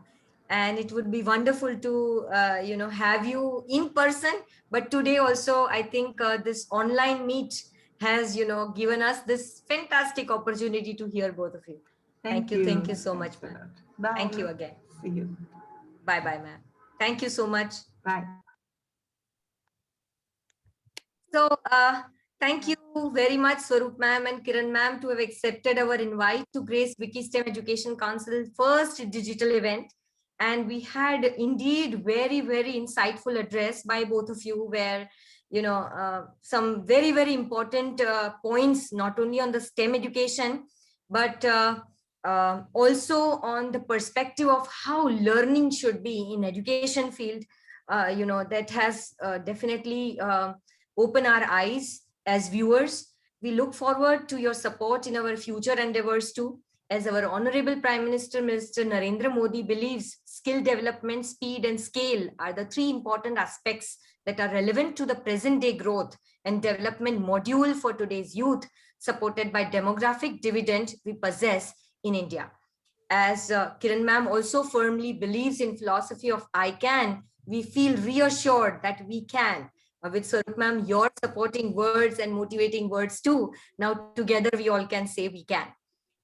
And it would be wonderful to, have you in person. But today also, I think this online meet has, given us this fantastic opportunity to hear both of you. Thank Thank you. you. Thank you so much, Thanks a ma'am. lot. Bye. Thank you again. See you. Bye-bye, ma'am. Thank you so much. Bye. So, thank you very much, Swaroop ma'am and Kiran ma'am, to have accepted our invite to grace WICCI STEM Education Council first digital event. And we had indeed very, very insightful address by both of you, where some very, very important points, not only on the STEM education, but also on the perspective of how learning should be in education field. That has definitely open our eyes as viewers. We look forward to your support in our future endeavors too. As our Honorable Prime Minister, Mr. Narendra Modi, believes skill development, speed, and scale are the 3 important aspects that are relevant to the present day growth and development module for today's youth, supported by demographic dividend we possess in India. As Kiran ma'am also firmly believes in philosophy of I can, we feel reassured that we can. With Swaroop ma'am, your supporting words and motivating words too. Now together we all can say we can.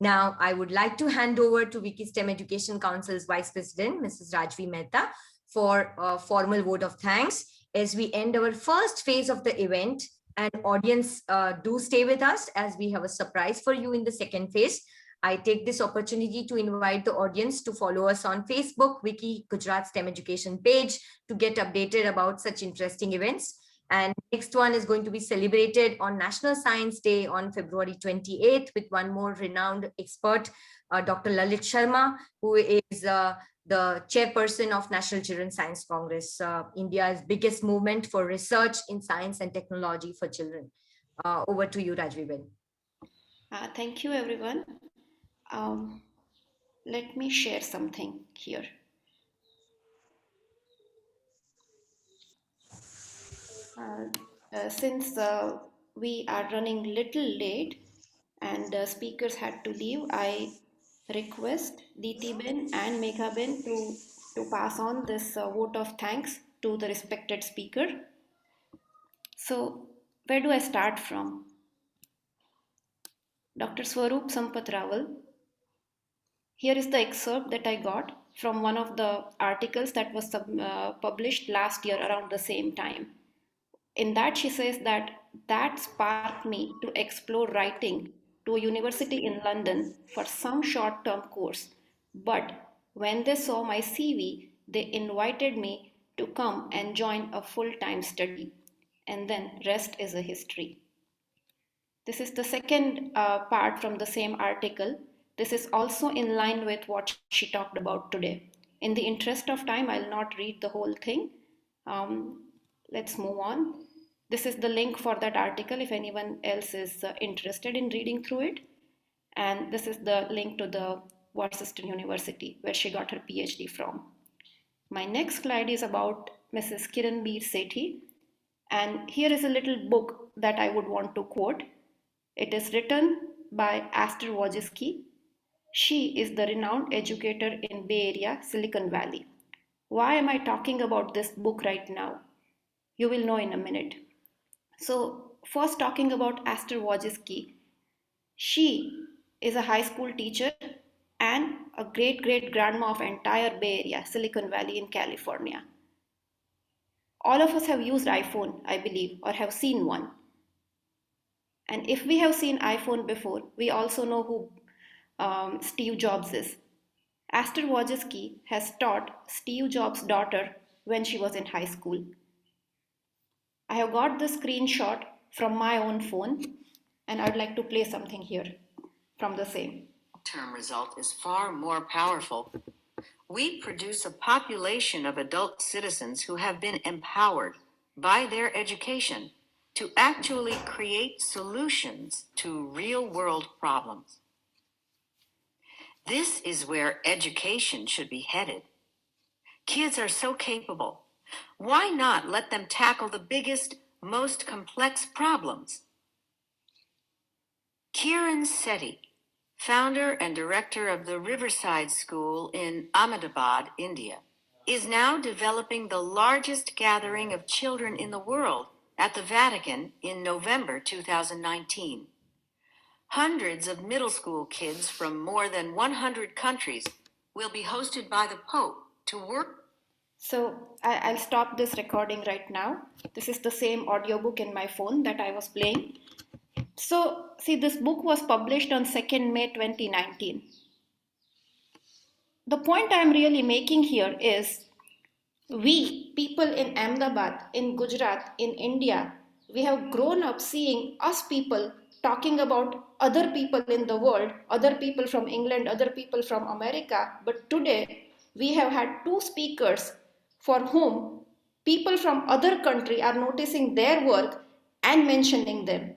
Now I would like to hand over to WICCI STEM Education Council's Vice President, Mrs. Rajvi Mehta, for a formal vote of thanks as we end our first phase of the event. And audience, do stay with us as we have a surprise for you in the second phase. I take this opportunity to invite the audience to follow us on Facebook, WICCI Gujarat STEM Education page, to get updated about such interesting events. And next one is going to be celebrated on National Science Day on February 28th with one more renowned expert Dr. Lalit Sharma, who is the chairperson of National Children's Science Congress, India's biggest movement for research in science and technology for children. Over to you, Rajvi. Thank you, everyone. Let me share something here. Since we are running little late and speakers had to leave, I request Deeti Ben and Megha Ben to pass on this vote of thanks to the respected speaker. So, where do I start from? Dr. Swaroop Sampat Rawal. Here is the excerpt that I got from one of the articles that was published last year around the same time. In that, she says that sparked me to explore writing to a university in London for some short-term course. But when they saw my CV, they invited me to come and join a full-time study. And then rest is a history. This is the second part from the same article. This is also in line with what she talked about today. In the interest of time, I'll not read the whole thing. Let's move on. This is the link for that article if anyone else is interested in reading through it. And this is the link to the Worcester University where she got her PhD from. My next slide is about Mrs. Kiran Bir Sethi. And here is a little book that I would want to quote. It is written by Esther Wojcicki. She is the renowned educator in Bay Area, Silicon Valley. Why am I talking about this book right now? You will know in a minute. So, first talking about Esther Wojcicki. She is a high school teacher and a great-great-grandma of entire Bay Area, Silicon Valley in California. All of us have used iPhone, I believe, or have seen one. And if we have seen iPhone before, we also know who Steve Jobs is. Esther Wojcicki has taught Steve Jobs' daughter when she was in high school. I have got the screenshot from my own phone, and I'd like to play something here from the same. Term result is far more powerful. We produce a population of adult citizens who have been empowered by their education to actually create solutions to real-world problems. This is where education should be headed. Kids are so capable. Why not let them tackle the biggest, most complex problems? Kiran Bir Sethi, founder and director of the Riverside School in Ahmedabad, India, is now developing the largest gathering of children in the world at the Vatican in November 2019. Hundreds of middle school kids from more than 100 countries will be hosted by the Pope to work. So I'll stop this recording right now. This is the same audiobook in my phone that I was playing. So see, this book was published on 2nd May 2019. The point I'm really making here is we, people in Ahmedabad, in Gujarat, in India, we have grown up seeing us people talking about other people in the world, other people from England, other people from America. But today we have had two speakers for whom people from other country are noticing their work and mentioning them.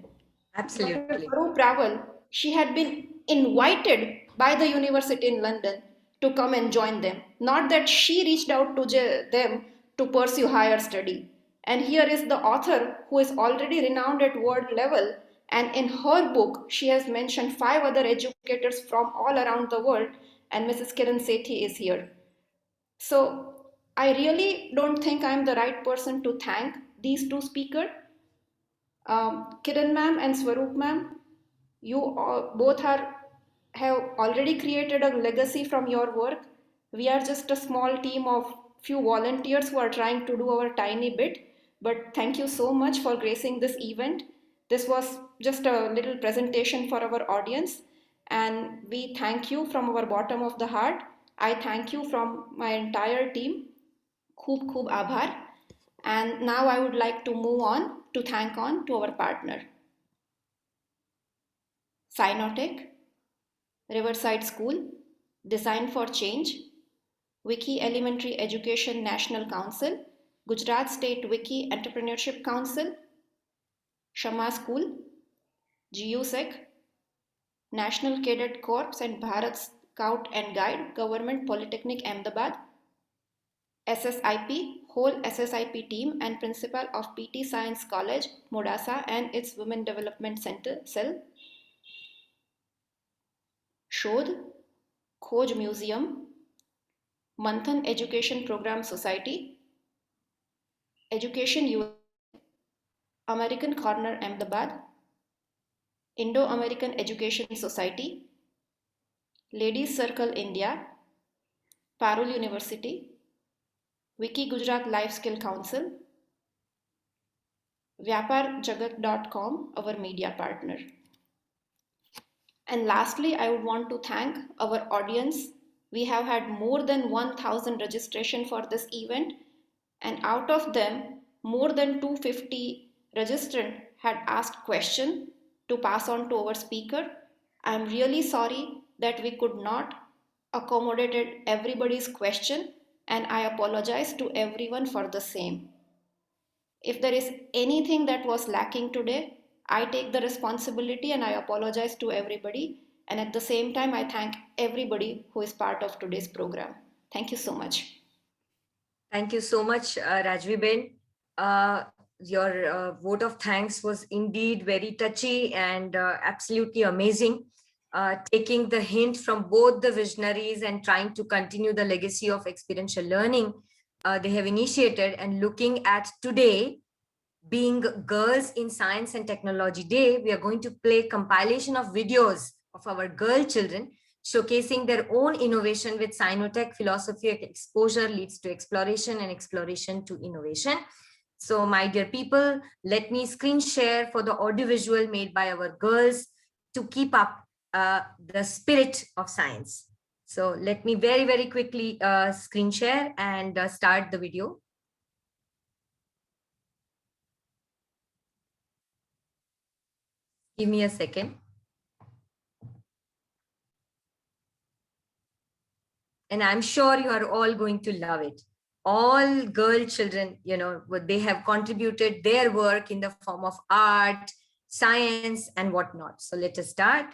Absolutely. Dr. Swaroop Rawal, she had been invited by the university in London to come and join them. Not that she reached out to them to pursue higher study. And here is the author who is already renowned at world level. And in her book, she has mentioned 5 other educators from all around the world. And Mrs. Kiran Sethi is here. So I really don't think I'm the right person to thank these two speakers. Kiran ma'am and Swaroop ma'am, you both have already created a legacy from your work. We are just a small team of few volunteers who are trying to do our tiny bit. But thank you so much for gracing this event. This was just a little presentation for our audience. And we thank you from our bottom of the heart. I thank you from my entire team. Khub khub aabhar. And now I would like to move on to thank on to our partner, SciKnowTech. Riverside School, Design for Change, WICCI Elementary Education National Council, Gujarat State WICCI Entrepreneurship Council, Shama School, GUSEC, National Cadet Corps and Bharat Scout and Guide, Government Polytechnic Ahmedabad, SSIP, whole SSIP team and principal of PT Science College, Modasa and its Women Development Center, Cell, Shodh, Khoj Museum, Manthan Education Program Society, Education USA, American Corner Ahmedabad, Indo-American Education Society, Ladies Circle India, Parul University, Wiki Gujarat Life Skill Council, VyaparJagat.com, our media partner. And lastly, I would want to thank our audience. We have had more than 1,000 registration for this event, and out of them, more than 250 registrants had asked questions to pass on to our speaker. I am really sorry that we could not accommodate everybody's question, and I apologize to everyone for the same. If there is anything that was lacking today, I take the responsibility and I apologize to everybody. And at the same time, I thank everybody who is part of today's program. Thank you so much. Thank you so much, Rajvi Ben. Your vote of thanks was indeed very touchy and absolutely amazing. Taking the hint from both the visionaries and trying to continue the legacy of experiential learning they have initiated, and looking at today being Girls in Science and Technology Day, we are going to play compilation of videos of our girl children showcasing their own innovation with SciKnowTech philosophy of exposure leads to exploration and exploration to innovation. So my dear people, let me screen share for the audiovisual made by our girls to keep up the spirit of science. So let me very, very quickly screen share and start the video. Give me a second. And I'm sure you are all going to love it. All girl children, you know, they have contributed their work in the form of art, science, and whatnot. So let us start.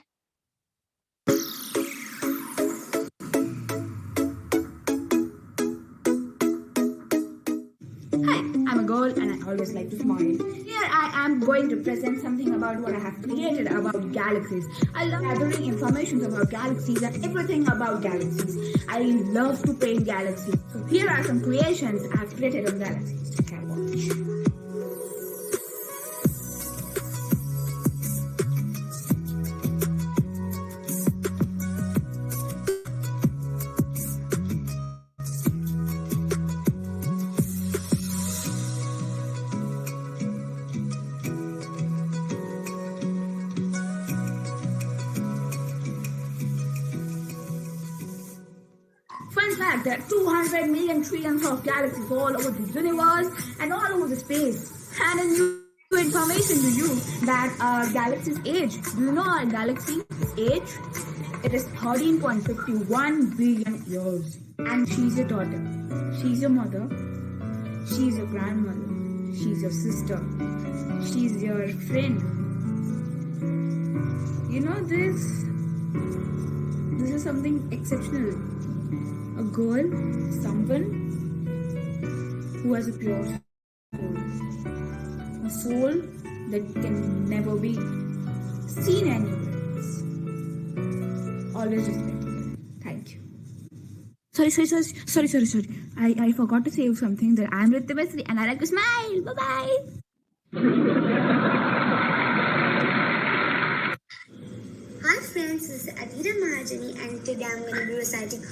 Hi, I'm a girl and I always like to smile. Here I am going to present something about what I have created about galaxies. I love gathering information about galaxies and everything about galaxies. I love to paint galaxies. So here are some creations I have created of galaxies. You can watch. Fun fact, there are 200 million trillions of galaxies all over the universe and all over the space. And a new information to you that our galaxy's age. Do you know our galaxy's age? It is 13.51 billion years. And she's your daughter. She's your mother. She's your grandmother. She's your sister. She's your friend. You know this is something exceptional. A girl, someone who has a pure soul. A soul that can never be seen anywhere else. Always respect her. Thank you. Sorry. I forgot to say something that I'm Deeti Nagarsheth and I like to smile. Bye-bye. Hi friends, this is Adira Mahajani and today I'm going to be reciting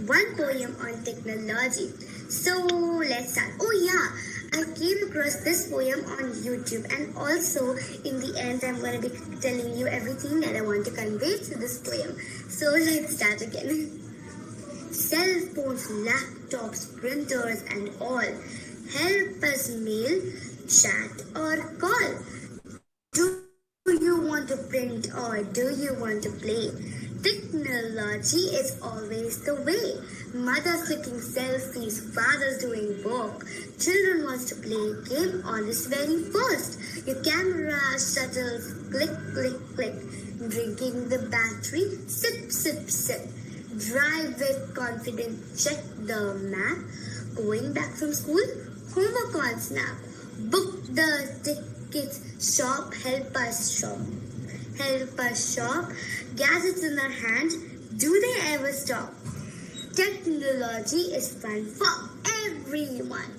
one poem on technology. So let's start. Oh yeah, I came across this poem on YouTube and also in the end I'm going to be telling you everything that I want to convey through this poem. So let's start again. Cell phones, laptops, printers and all help us mail, chat or call. Do you want to print or do you want to play? Technology Technology is always the way. Mothers clicking selfies, fathers doing work. Children wants to play a game on this very first. Your camera shuttles, click, click, click. Drinking the battery, sip, sip, sip. Drive with confidence, check the map. Going back from school, homework on snap. Book the tickets, shop, help us shop. Help us shop. Gadgets in our hands, do they ever stop? Technology is fun for everyone.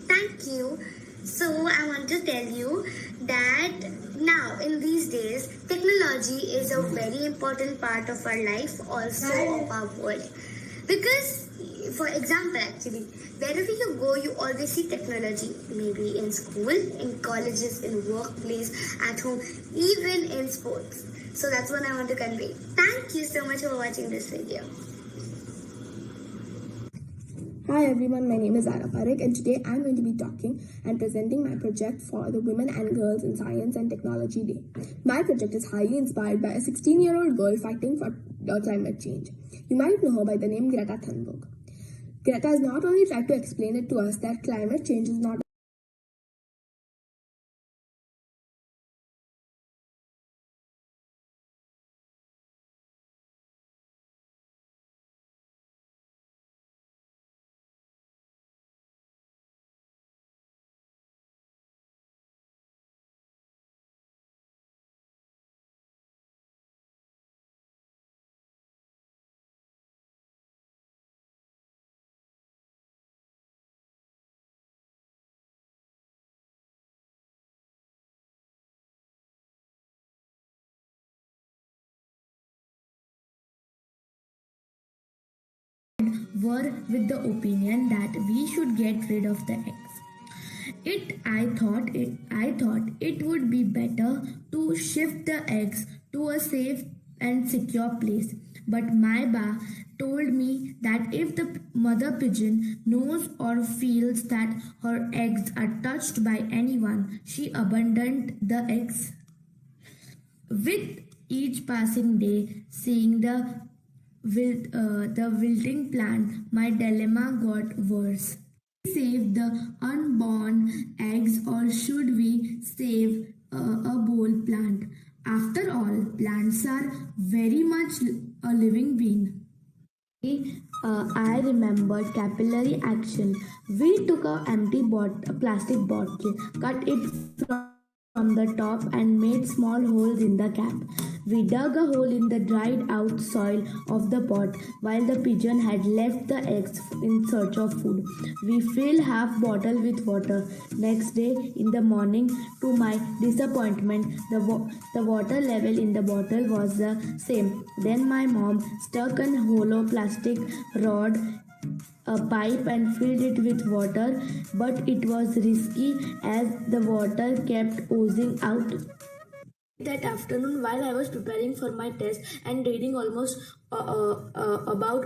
Thank you. So I want to tell you that now in these days, technology is a very important part of our life, also of our world. Because, for example, actually, wherever you go, you always see technology. Maybe in school, in colleges, in workplace, at home, even in sports. So that's what I want to convey. Thank you so much for watching this video. Hi everyone, my name is Ara Parekh and today I'm going to be talking and presenting my project for the Women and Girls in Science and Technology Day. My project is highly inspired by a 16-year-old girl fighting for climate change. You might know her by the name Greta Thunberg. Greta has not only tried to explain it to us that climate change is not were with the opinion that we should get rid of the eggs. I thought it would be better to shift the eggs to a safe and secure place. But my ba told me that if the mother pigeon knows or feels that her eggs are touched by anyone, she abandoned the eggs. With each passing day, seeing the wilting plant, my dilemma got worse. Save the unborn eggs or should we save a bowl plant? After all, plants are very much a living being. I remembered capillary action. We took a plastic bottle, cut it from the top and made small holes in the cap. We dug a hole in the dried out soil of the pot while the pigeon had left the eggs in search of food. We filled half bottle with water. Next day in the morning, to my disappointment, the water level in the bottle was the same. Then my mom stuck a hollow plastic rod a pipe and filled it with water, but it was risky as the water kept oozing out. That afternoon, while I was preparing for my test and reading almost about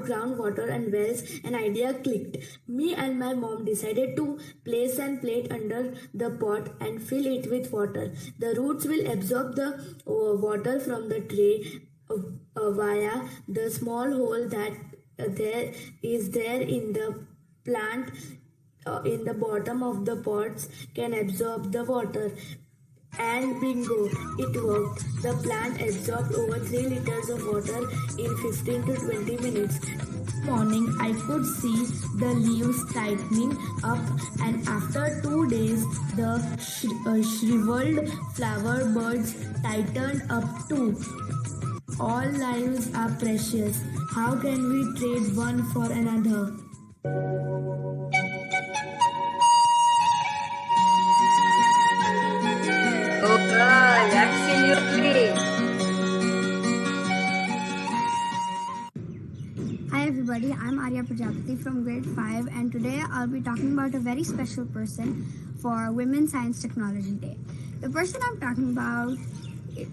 groundwater and wells, an idea clicked. Me and my mom decided to place a plate under the pot and fill it with water. The roots will absorb the water from the tray via the small hole that there in the plant in the bottom of the pots can absorb the water. And bingo, it worked. The plant absorbed over 3 liters of water in 15 to 20 minutes. Morning, I could see the leaves tightening up, and after 2 days, the shriveled flower buds tightened up too. All lives are precious. How can we trade one for another? Oh, girl, absolutely. Hi everybody, I'm Arya Prajapati from grade 5 and today I'll be talking about a very special person for Women's Science Technology Day. The person I'm talking about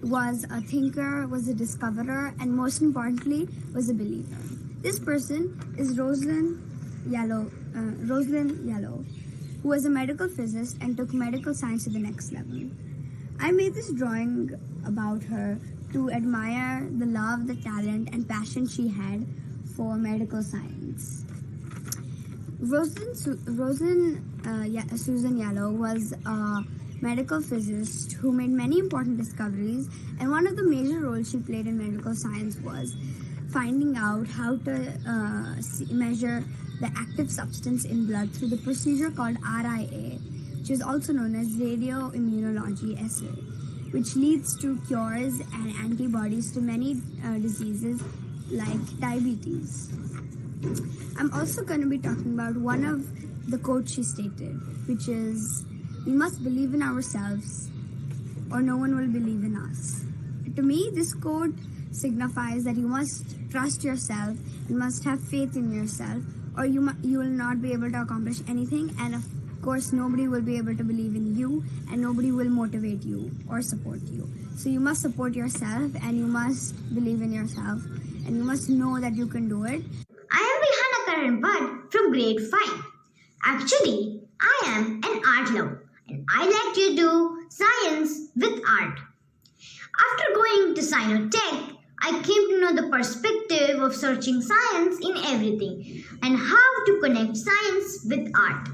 was a thinker, was a discoverer, and most importantly, was a believer. This person is Rosalind Yalow, who was a medical physicist and took medical science to the next level. I made this drawing about her to admire the love, the talent, and passion she had for medical science. Susan Yellow was a medical physicist who made many important discoveries, and one of the major roles she played in medical science was finding out how to measure the active substance in blood through the procedure called RIA, which is also known as radioimmunology assay, which leads to cures and antibodies to many diseases like diabetes. I'm also going to be talking about one of the quotes she stated, which is, "We must believe in ourselves or no one will believe in us." To me, this quote signifies that you must trust yourself, you must have faith in yourself, or you will not be able to accomplish anything, and of course nobody will be able to believe in you and nobody will motivate you or support you. So you must support yourself and you must believe in yourself and you must know that you can do it. I am Rihanna Karan Bhatt from grade 5. Actually, I am an art lover and I like to do science with art. After going to SciKnowTech, I came to know the perspective of searching science in everything and how to connect science with art.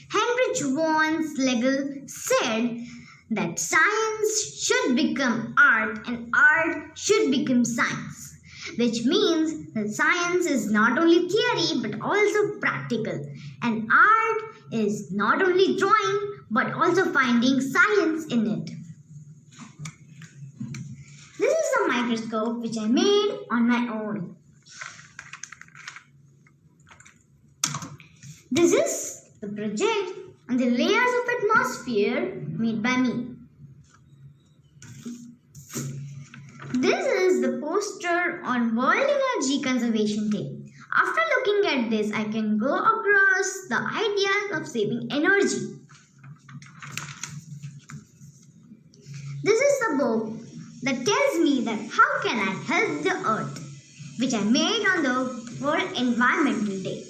Heinrich von Schlegel said that science should become art and art should become science, which means that science is not only theory but also practical, and art is not only drawing but also finding science in it. This is a microscope which I made on my own. This is the project on the layers of atmosphere made by me. This is the poster on World Energy Conservation Day. After looking at this, I can go across the ideas of saving energy. This is the book that tells me that how can I help the earth, which I made on the World Environmental Day.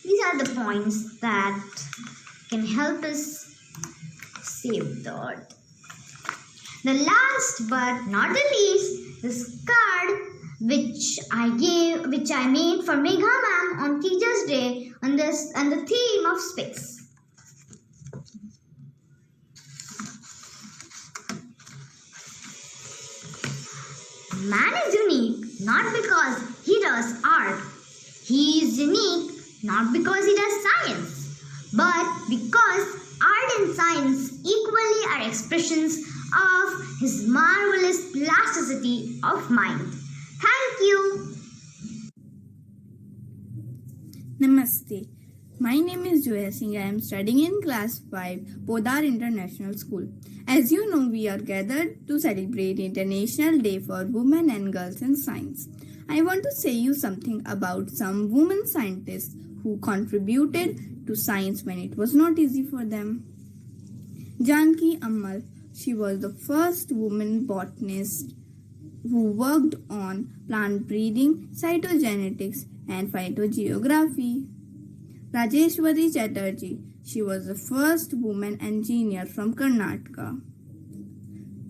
These are the points that can help us save the earth. The last but not the least, this card which I made for Megha ma'am on Teachers' Day on the theme of space. Man is unique not because he does art. He is unique not because he does science, but because art and science equally are expressions of his marvelous plasticity of mind. Thank you. Namaste. My name is Joya Singh. I am studying in class 5, Podar International School. As you know, we are gathered to celebrate International Day for Women and Girls in Science. I want to say you something about some women scientists who contributed to science when it was not easy for them. Janki Ammal, she was the first woman botanist who worked on plant breeding, cytogenetics, and phytogeography. Rajeshwari Chatterjee, she was the first woman engineer from Karnataka.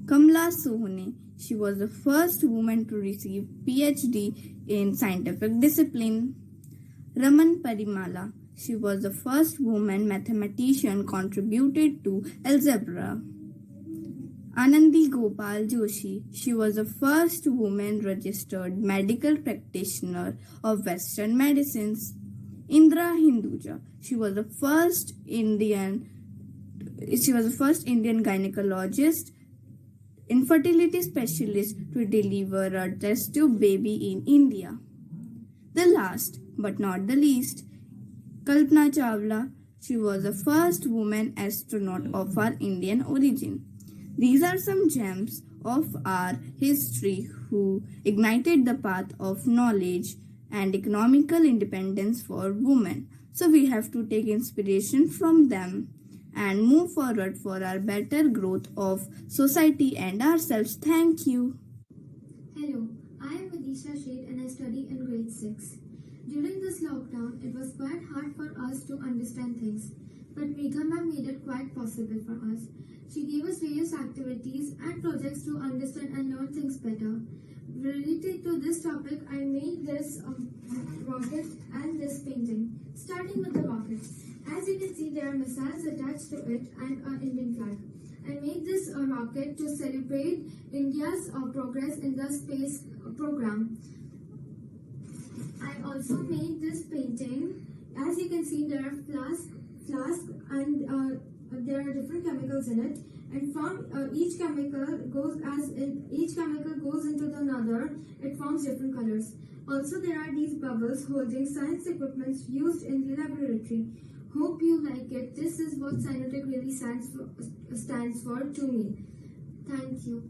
Kamla Sohne, she was the first woman to receive PhD in scientific discipline. Raman Parimala, she was the first woman mathematician contributed to algebra. Anandi Gopal Joshi, she was the first woman registered medical practitioner of Western medicines. Indra Hinduja, she was the first Indian gynecologist, infertility specialist to deliver a test tube baby in India. The last but not the least, Kalpana Chawla, she was the first woman astronaut of our Indian origin. These are some gems of our history who ignited the path of knowledge and economical independence for women. So we have to take inspiration from them and move forward for our better growth of society and ourselves. Thank you. Hello, I am Vidisha Sheth and I study in grade 6. During this lockdown, it was quite hard for us to understand things. but Megha ma'am made it quite possible for us. She gave us various activities and projects to understand and learn things better. Related to this topic, I made this rocket and this painting. Starting with the rocket. As you can see, there are missiles attached to it and an Indian flag. I made this rocket to celebrate India's progress in the space program. I also made this painting. As you can see, there are flasks and there are different chemicals in it. And from each chemical goes into another, it forms different colors. Also, there are these bubbles holding science equipment used in the laboratory. Hope you like it. This is what SciKnowTech really stands for to me. Thank you.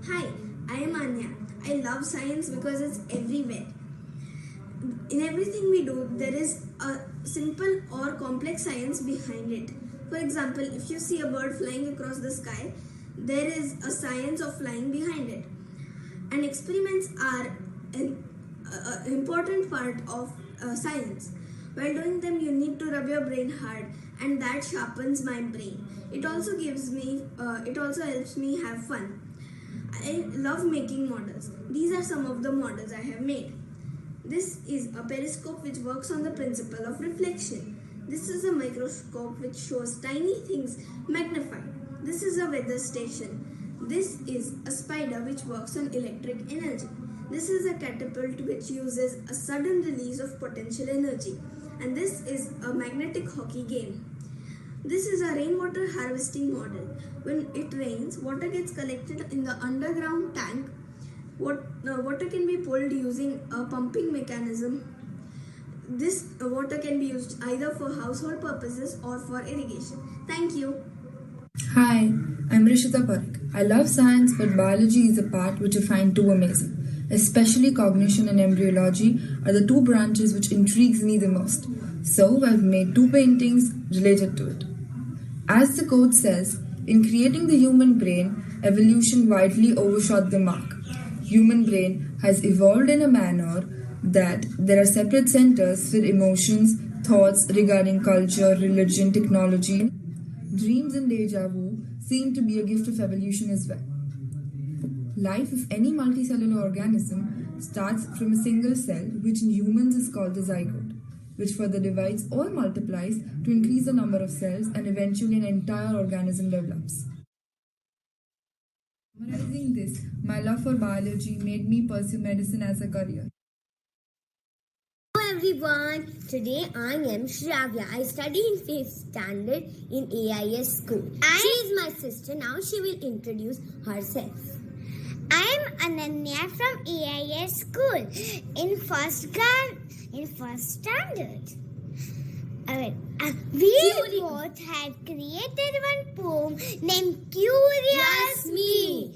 Hi, I am Anya. I love science because it's everywhere. In everything we do, there is a simple or complex science behind it. For example, if you see a bird flying across the sky, there is a science of flying behind it. And experiments are an important part of science. While doing them, you need to rub your brain hard, and that sharpens my brain. It also helps me have fun. I love making models. These are some of the models I have made. This is a periscope which works on the principle of reflection. This is a microscope which shows tiny things magnified. This is a weather station. This is a spider which works on electric energy. This is a catapult which uses a sudden release of potential energy. And this is a magnetic hockey game. This is a rainwater harvesting model. When it rains, water gets collected in the underground tank. Water can be pulled using a pumping mechanism. This water can be used either for household purposes or for irrigation. Thank you. Hi, I'm Rishita Parekh. I love science, but biology is a part which I find too amazing. Especially cognition and embryology are the two branches which intrigues me the most. So I've made two paintings related to it. As the quote says, in creating the human brain, evolution widely overshot the mark. Human brain has evolved in a manner that there are separate centers for emotions, thoughts regarding culture, religion, technology. Dreams and deja vu seem to be a gift of evolution as well. Life of any multicellular organism starts from a single cell, which in humans is called the zygote, which further divides or multiplies to increase the number of cells, and eventually an entire organism develops. Summarizing this, my love for biology made me pursue medicine as a career. Hello everyone, today I am Shravya. I study in 5th standard in AIS school. She is my sister. Now she will introduce herself. I am Ananya from AIS school in first standard. We both had created one poem named Curious Me.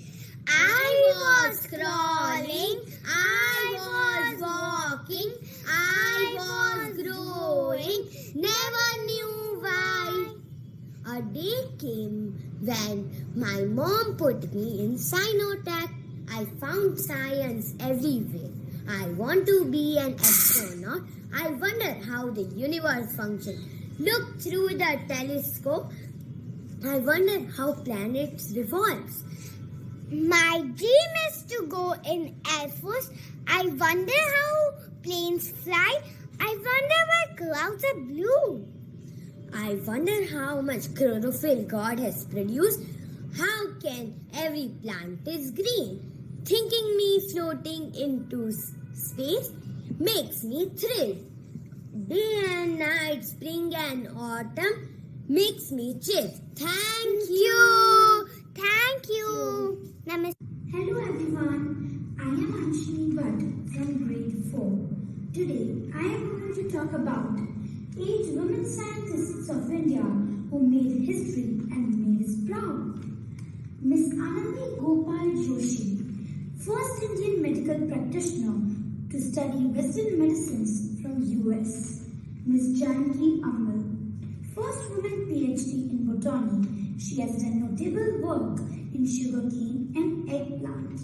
I was crawling, I was walking, I was growing, never knew why. A day came when my mom put me in SciKnowTech. I found science everywhere. I want to be an astronaut. I wonder how the universe functions. Look through the telescope. I wonder how planets revolve. My dream is to go in Air Force. I wonder how planes fly. I wonder why clouds are blue. I wonder how much chlorophyll God has produced. How can every plant is green? Thinking me floating into space makes me thrill. Day and night, spring and autumn makes me chill. Thank you. Thank you. Namaste. Hello everyone, I am Anshini Bhatt from grade 4. Today I am going to talk about 8 women scientists of India who made history and made us proud. Ms Anandi Gopal Joshi, first Indian medical practitioner to study Western medicines from US. Ms Janki Ammal, first woman PhD in botany. She has done notable work in sugarcane and eggplant.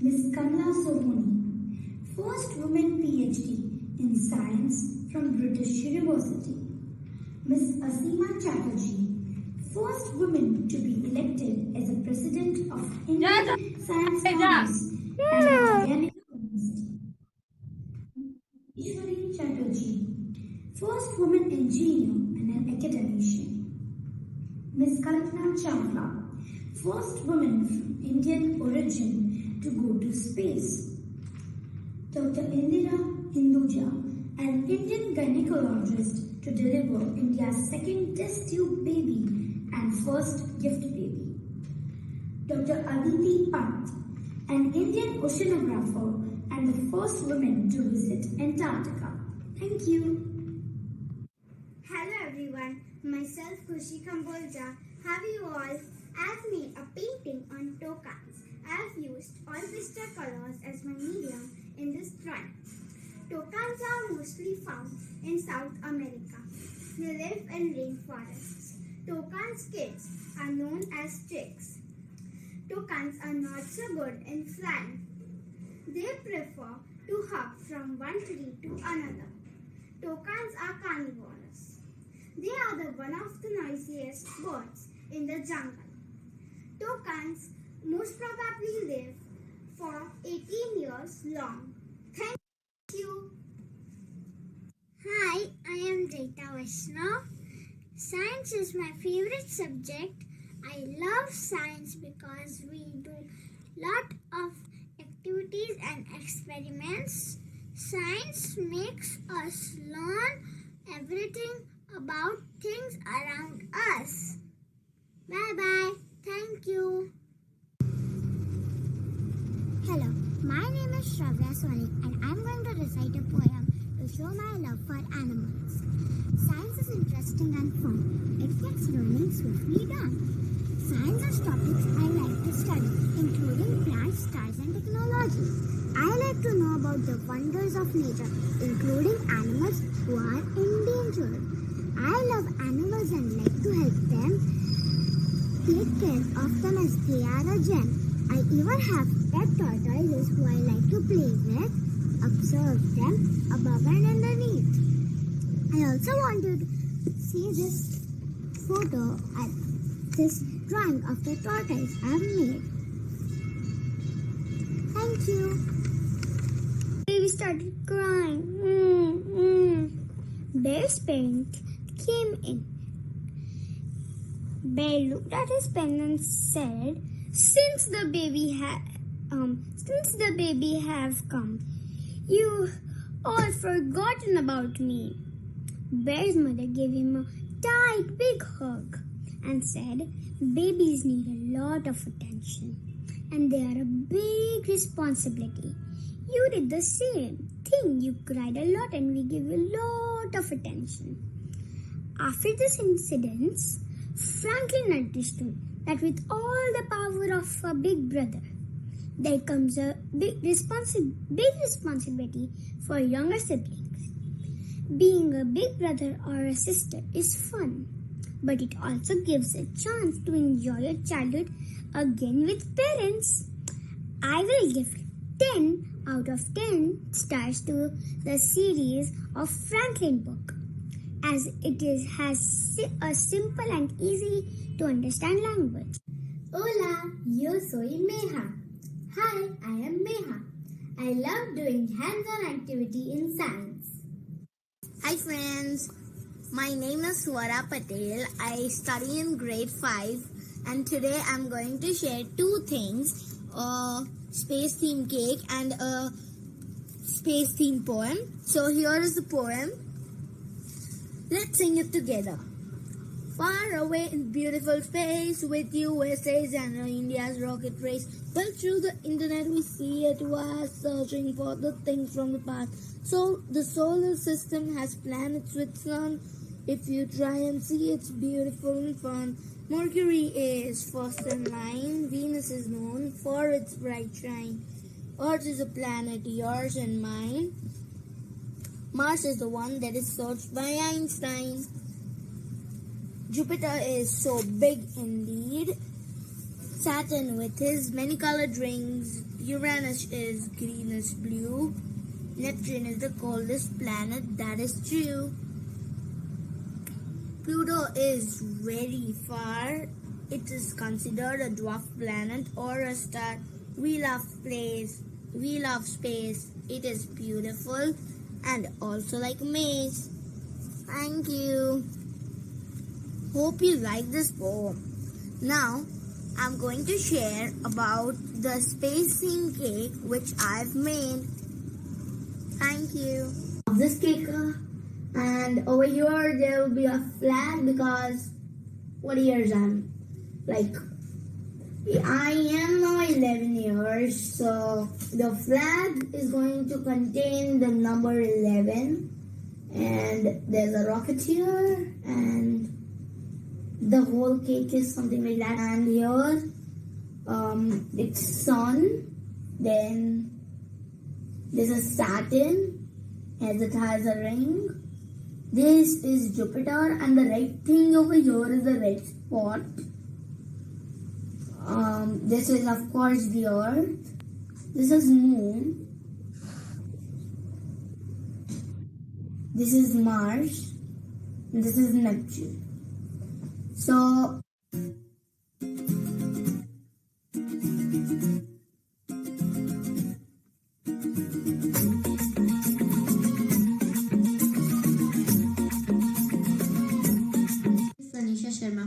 Ms Kamla Sohoni, first woman PhD in science from British University. Ms Asima Chatterjee, first woman to be elected as a president of Indian Science Congress and Organic Chemist. Ishwari Chatterjee, first woman engineer and an academician. Ms Kalpana Chawla, first woman from Indian origin to go to space. Dr. Indira Hinduja, an Indian gynecologist to deliver India's second test tube baby and first gift baby. Dr. Aditi Bhatt, an Indian oceanographer and the first woman to visit Antarctica. Thank you. Hello everyone, myself Khushi Kambolja. Have you all? I've made a painting on toucans. I've used all pastel colors as my medium in this drawing. Toucans are mostly found in South America. They live in rainforests. Toucans' kids are known as chicks. Toucans are not so good in flying. They prefer to hop from one tree to another. Toucans are carnivorous. They are one of the noisiest birds in the jungle. Toucans most probably live for 18 years long. Thank you. Hi, I am Deeti Nagarsheth. Science is my favorite subject. I love science because we do lot of activities and experiments. Science makes us learn everything about things around us. Bye-bye. Thank you. Hello, my name is Shravya Swanik and I'm going to recite a poem to show my love for animals. Science is interesting and fun. It gets learning swiftly done. Science is topics I like to study, including plants, stars and technology. I like to know about the wonders of nature, including animals who are endangered. I love animals and like to help them, take care of them as they are a gem. I even have pet tortoises who I like to play with, observe them above and underneath. I also wanted to see this photo and this drawing of the tortoise I have made. Thank you. Baby started crying. Bear's parent came in. Bear looked at his pen and said, Since the baby have come, you all forgotten about me. Bear's mother gave him a tight, big hug and said, Babies need a lot of attention and they are a big responsibility. You did the same thing. You cried a lot and we gave you a lot of attention. After this incident, Franklin understood that with all the power of a big brother, there comes a big responsibility for younger siblings. Being a big brother or a sister is fun, but it also gives a chance to enjoy your childhood again with parents. I will give 10 out of 10 stars to the series of Franklin book, as it has a simple and easy to understand language. Hola, yo soy Megha. Hi, I am Megha. I love doing hands-on activity in science. Hi friends, my name is Swara Patel. I study in grade 5 and today I'm going to share two things, a space theme cake and a space theme poem. So here is the poem. Let's sing it together. Far away in beautiful space with USA's and India's rocket race. Well, through the internet we see it was searching for the things from the past. So the solar system has planets with sun. If you try and see, it's beautiful and fun. Mercury is first in line. Venus is known for its bright shine. Earth is a planet, yours and mine. Mars is the one that is searched by Einstein. Jupiter is so big indeed. Saturn with his many colored rings. Uranus is greenish blue. Neptune is the coldest planet, that is true. Pluto is very far. It is considered a dwarf planet or a star. We love space. We love space. It is beautiful and also like a maze. Thank you. Hope you like this poem. Now, I'm going to share about the space theme cake which I've made. Thank you. This cake, and over here there will be a flag because what years I'm like I am now 11 years, so the flag is going to contain the number 11, and there's a rocket here, and the whole cake is something like that. And here it's sun, then there's a Saturn as it has a ring. This is Jupiter, and the red thing over here is the red spot. This is of course the Earth. This is Moon. This is Mars. And this is Neptune. So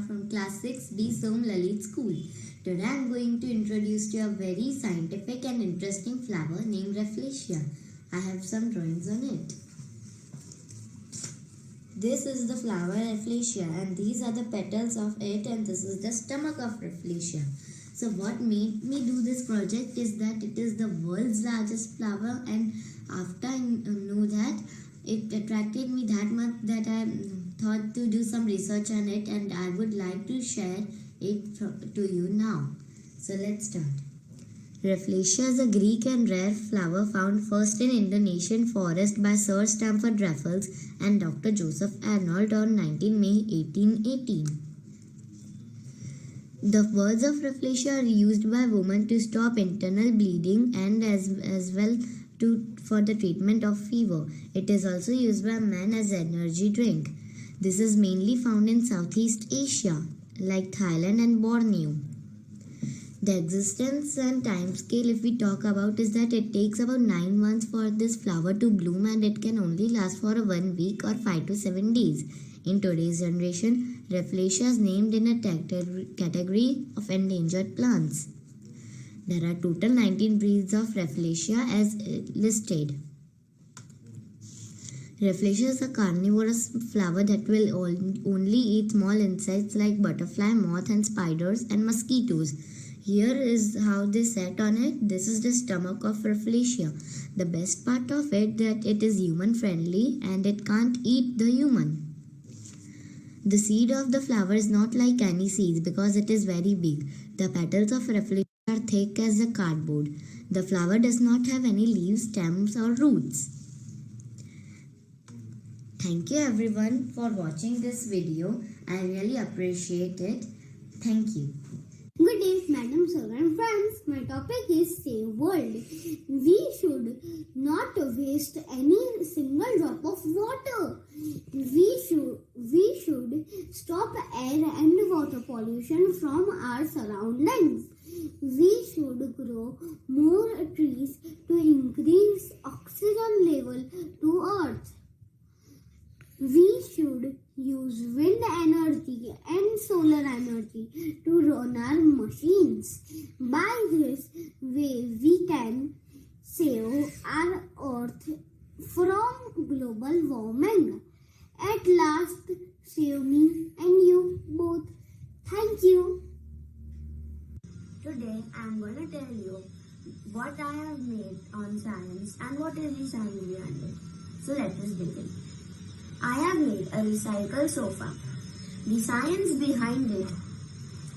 from Class 6B Som Lalit School. Today I am going to introduce to you a very scientific and interesting flower named Rafflesia. I have some drawings on it. This is the flower Rafflesia, and these are the petals of it, and this is the stomach of Rafflesia. So what made me do this project is that it is the world's largest flower, and after I know that, it attracted me that much that I thought to do some research on it, and I would like to share it to you now. So let's start. Rafflesia is a Greek and rare flower found first in Indonesian forest by Sir Stamford Raffles and Dr. Joseph Arnold on 19 May 1818. The words of Rafflesia are used by women to stop internal bleeding and as well for the treatment of fever. It is also used by men as energy drink. This is mainly found in Southeast Asia, like Thailand and Borneo. The existence and time scale, if we talk about, is that it takes about 9 months for this flower to bloom, and it can only last for 1 week or 5 to 7 days. In today's generation, Rafflesia is named in a category of endangered plants. There are total 19 breeds of Rafflesia as listed. Rafflesia is a carnivorous flower that will only eat small insects like butterfly, moth, and spiders and mosquitoes. Here is how they sat on it. This is the stomach of Rafflesia. The best part of it that it is human friendly and it can't eat the human. The seed of the flower is not like any seeds because it is very big. The petals of Rafflesia are thick as a cardboard. The flower does not have any leaves, stems, or roots. Thank you everyone for watching this video. I really appreciate it. Thank you. Good day, Madam Sir and friends. My topic is Save World. We should not waste any single drop of water. We should stop air and water pollution from our surroundings. We should grow more trees to increase oxygen level to Earth. We should use wind energy and solar energy to run our machines. By this way, we can save our Earth from global warming. At last, save me and you both. Thank you. Today, I am going to tell you what I have made on science and what is the science behind it. So let us begin. I have made a recycled sofa. The science behind it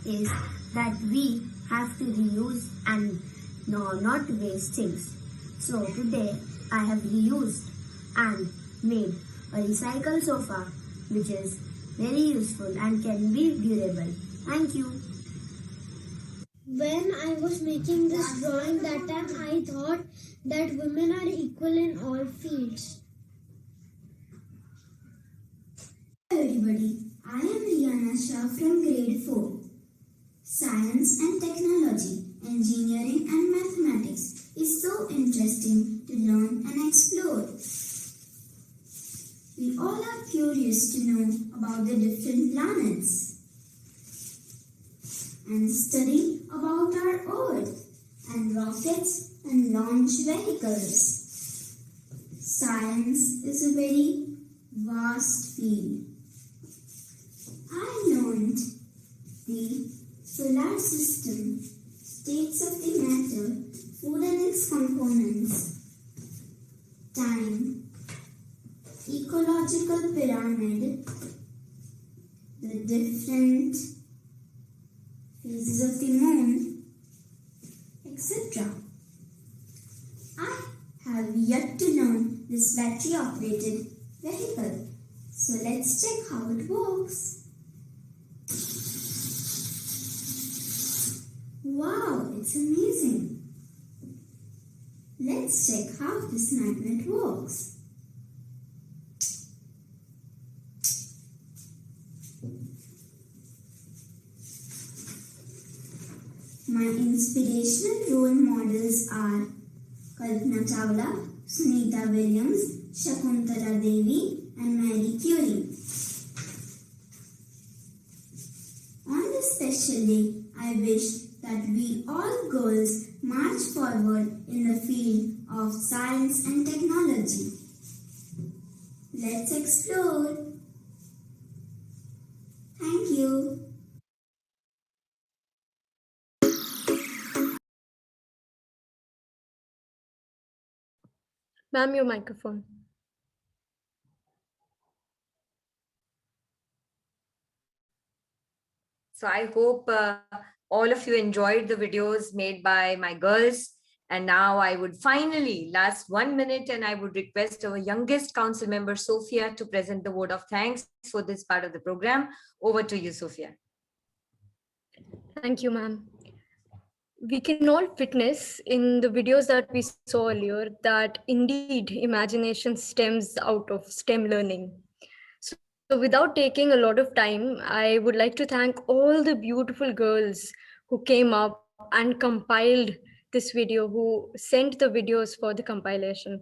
is that we have to reuse and not waste things. So today I have reused and made a recycled sofa which is very useful and can be durable. Thank you. When I was making this drawing that time, I thought that women are equal in all fields. Hello everybody, I Ansha from grade 4. Science and technology, engineering and mathematics is so interesting to learn and explore. We all are curious to know about the different planets and study about our Earth and rockets and launch vehicles. Science is a very vast field. I learned the solar system, states of the matter, food and its components, time, ecological pyramid, the different phases of the moon, etc. I have yet to learn this battery operated vehicle. So let's check how it works. Wow, it's amazing. Let's check how this magnet works. My inspirational role models are Kalpana Chawla, Sunita Williams, Shakuntala Devi, and Marie Curie. On this special day, I wish that we all girls march forward in the field of science and technology. Let's explore. Thank you. Ma'am, your microphone. So I hope all of you enjoyed the videos made by my girls. And now I would finally, last 1 minute, and I would request our youngest council member, Sophia, to present the word of thanks for this part of the program. Over to you, Sophia. Thank you, ma'am. We can all witness in the videos that we saw earlier that indeed imagination stems out of STEM learning. So without taking a lot of time, I would like to thank all the beautiful girls who came up and compiled this video, who sent the videos for the compilation,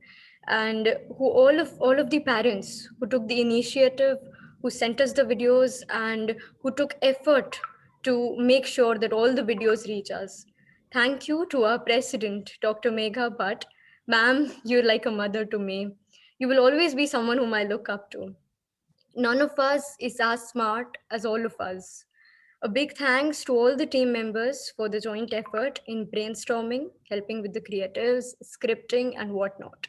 and who all of the parents who took the initiative, who sent us the videos, and who took effort to make sure that all the videos reach us. Thank you to our president, Dr. Megha Bhatt. Ma'am, you're like a mother to me. You will always be someone whom I look up to. None of us is as smart as all of us. A big thanks to all the team members for the joint effort in brainstorming, helping with the creatives, scripting, and whatnot.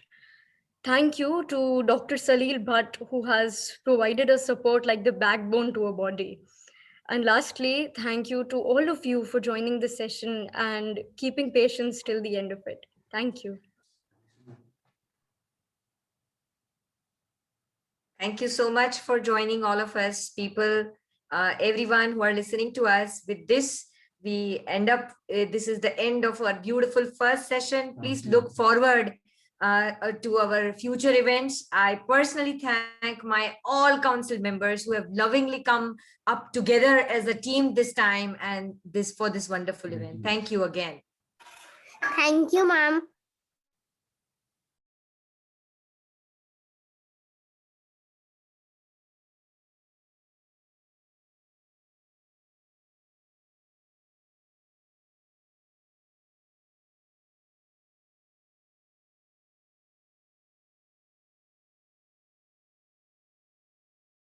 Thank you to Dr. Salil Bhatt, who has provided us support like the backbone to a body. And lastly, thank you to all of you for joining the session and keeping patience till the end of it. Thank you. Thank you so much for joining all of us, people, everyone who are listening to us. With this, we end up, this is the end of our beautiful first session. Please look forward to our future events. I personally thank my all council members who have lovingly come up together as a team this time and for this wonderful event. Thank you again. Thank you, ma'am.